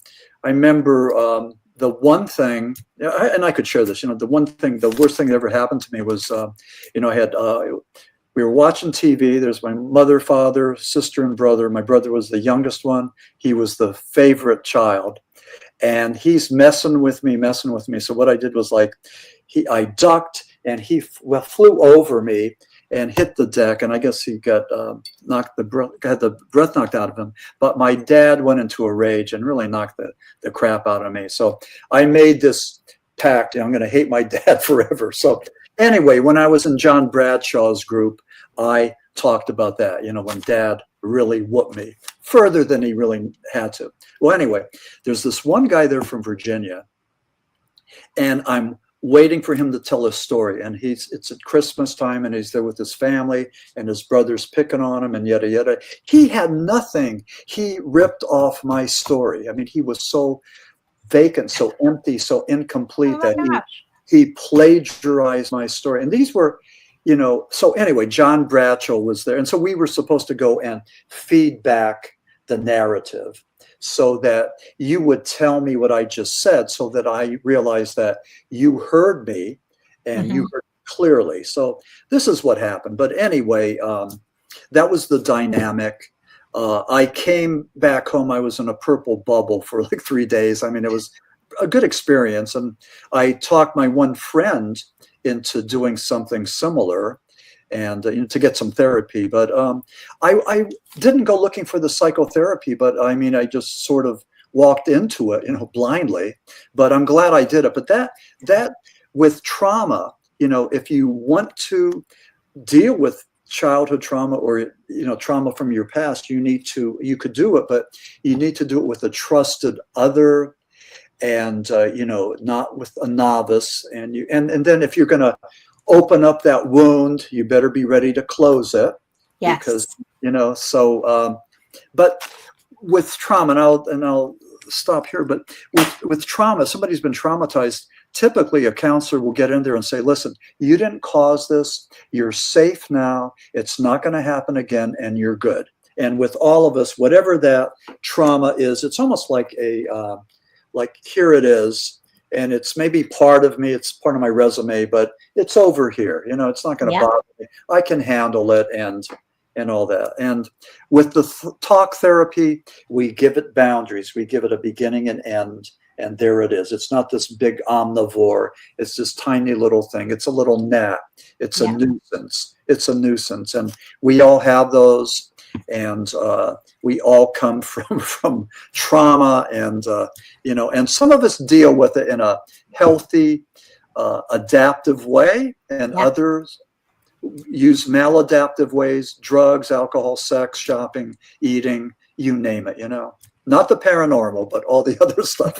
remember the one thing, and I could share this, the worst thing that ever happened to me was, I had, we were watching TV. There's my mother, father, sister, and brother. My brother was the youngest one. He was the favorite child. And he's messing with me. So what I did was I ducked, and he flew over me and hit the deck. And I guess he got had the breath knocked out of him. But my dad went into a rage and really knocked the crap out of me. So I made this pact, I'm going to hate my dad forever. So anyway, when I was in John Bradshaw's group, I talked about that, when dad really whooped me further than he really had to. Well, anyway, there's this one guy there from Virginia, and I'm waiting for him to tell a story. And it's at Christmas time, and he's there with his family, and his brother's picking on him, and yada, yada. He had nothing. He ripped off my story. I mean, he was so vacant, so empty, so incomplete that he plagiarized my story. And these were, so anyway, John Bradshaw was there. And so we were supposed to go and feed back the narrative so that you would tell me what I just said, so that I realized that you heard me and you heard clearly. So this is what happened. But anyway, that was the dynamic. I came back home. I was in a purple bubble for 3 days. I mean, it was a good experience. And I talked my one friend into doing something similar, and to get some therapy. But I didn't go looking for the psychotherapy, but I mean, I just sort of walked into it, blindly. But I'm glad I did it. But that with trauma, if you want to deal with childhood trauma or trauma from your past, you could do it, but you need to do it with a trusted other, and not with a novice. And then if you're going to open up that wound, you better be ready to close it. Yes. Because but with trauma, and I'll stop here, but with trauma, somebody's been traumatized. Typically a counselor will get in there and say, listen, you didn't cause this, you're safe now, it's not going to happen again, and you're good. And with all of us, whatever that trauma is, it's almost like here it is, and it's maybe part of me, it's part of my resume, but it's over here. It's not going to bother me. I can handle it, and all that. And with the talk therapy, we give it boundaries. We give it a beginning and end, and there it is. It's not this big omnivore. It's this tiny little thing. It's a little gnat. It's a nuisance. It's a nuisance, and we all have those. And we all come from trauma, and and some of us deal with it in a healthy, adaptive way, and others use maladaptive ways: drugs, alcohol, sex, shopping, eating, you name it. Not the paranormal, but all the other stuff.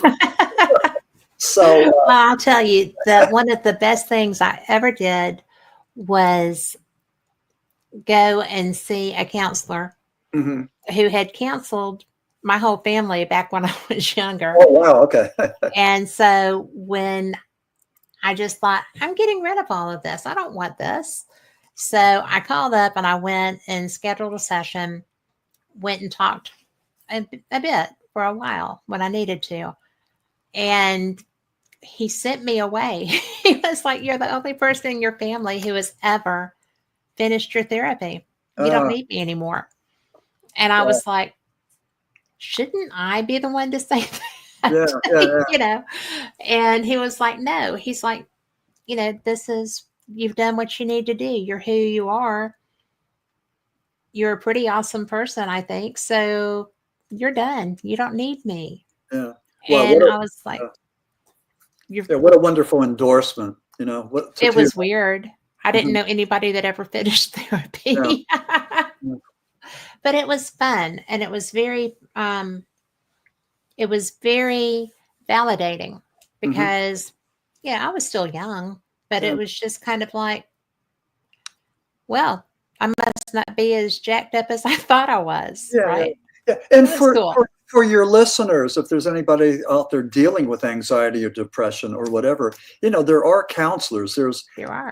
So, well, I'll tell you that one of the best things I ever did was go and see a counselor who had counseled my whole family back when I was younger. Oh, wow. Okay. And so when I just thought, I'm getting rid of all of this, I don't want this. So I called up and I went and scheduled a session, went and talked a bit for a while when I needed to. And he sent me away. He was like, you're the only person in your family who has ever finished your therapy. You don't need me anymore. And I was like, shouldn't I be the one to say that? Yeah. And he was like, no. He's like, you've done what you need to do. You're who you are. You're a pretty awesome person, I think. So you're done. You don't need me. Yeah. Well, and I was like, Yeah, what a wonderful endorsement. You know, what it was weird. I didn't know anybody that ever finished therapy. Yeah. But it was fun, and it was very validating because I was still young, but it was just kind of like, well, I must not be as jacked up as I thought I was, right? Yeah. And Cool. for your listeners, if there's anybody out there dealing with anxiety or depression or whatever, you know, there are counselors, there's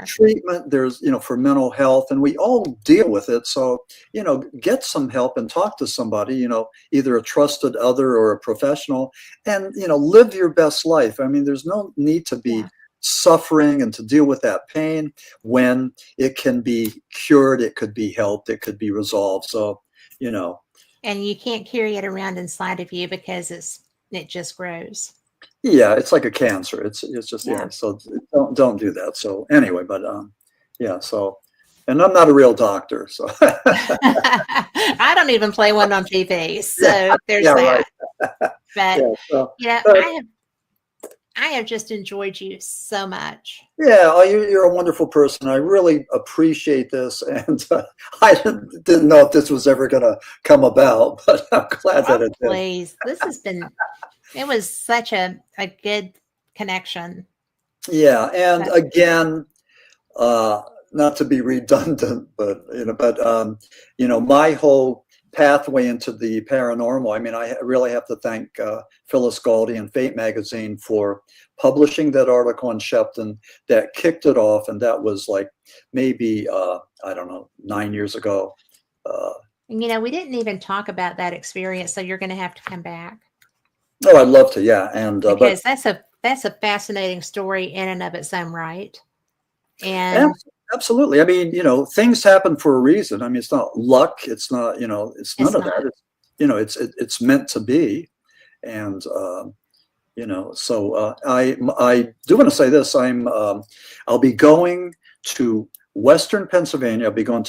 treatment, there's, you know, for mental health, and we all deal with it. So, you know, get some help and talk to somebody, you know, either a trusted other or a professional, and, you know, live your best life. I mean, there's no need to be suffering and to deal with that pain when it can be cured, it could be helped, it could be resolved. So, you know. And you can't carry it around inside of you because it just grows. Yeah, it's like a cancer. It's just so don't do that. So anyway, but so, and I'm not a real doctor, so I don't even play one on TV. So there's that. Right. But I have just enjoyed you so much. Yeah, you're a wonderful person. I really appreciate this, and I didn't know if this was ever going to come about, but I'm glad that it did. Please, it was such a good connection. Yeah, and again, not to be redundant, but my whole pathway into the paranormal. I mean, I really have to thank Phyllis Galdi and Fate magazine for publishing that article on Shepton that kicked it off, and that was like maybe 9 years ago. And we didn't even talk about that experience, so you're going to have to come back. Oh, I'd love to, yeah, and because that's a fascinating story in and of its own right. And absolutely. I mean, things happen for a reason. I mean, it's not luck. It's not, it's none of that. It's, it's meant to be. And, so I do want to say this. I'll be going to Western Pennsylvania. I'll be going to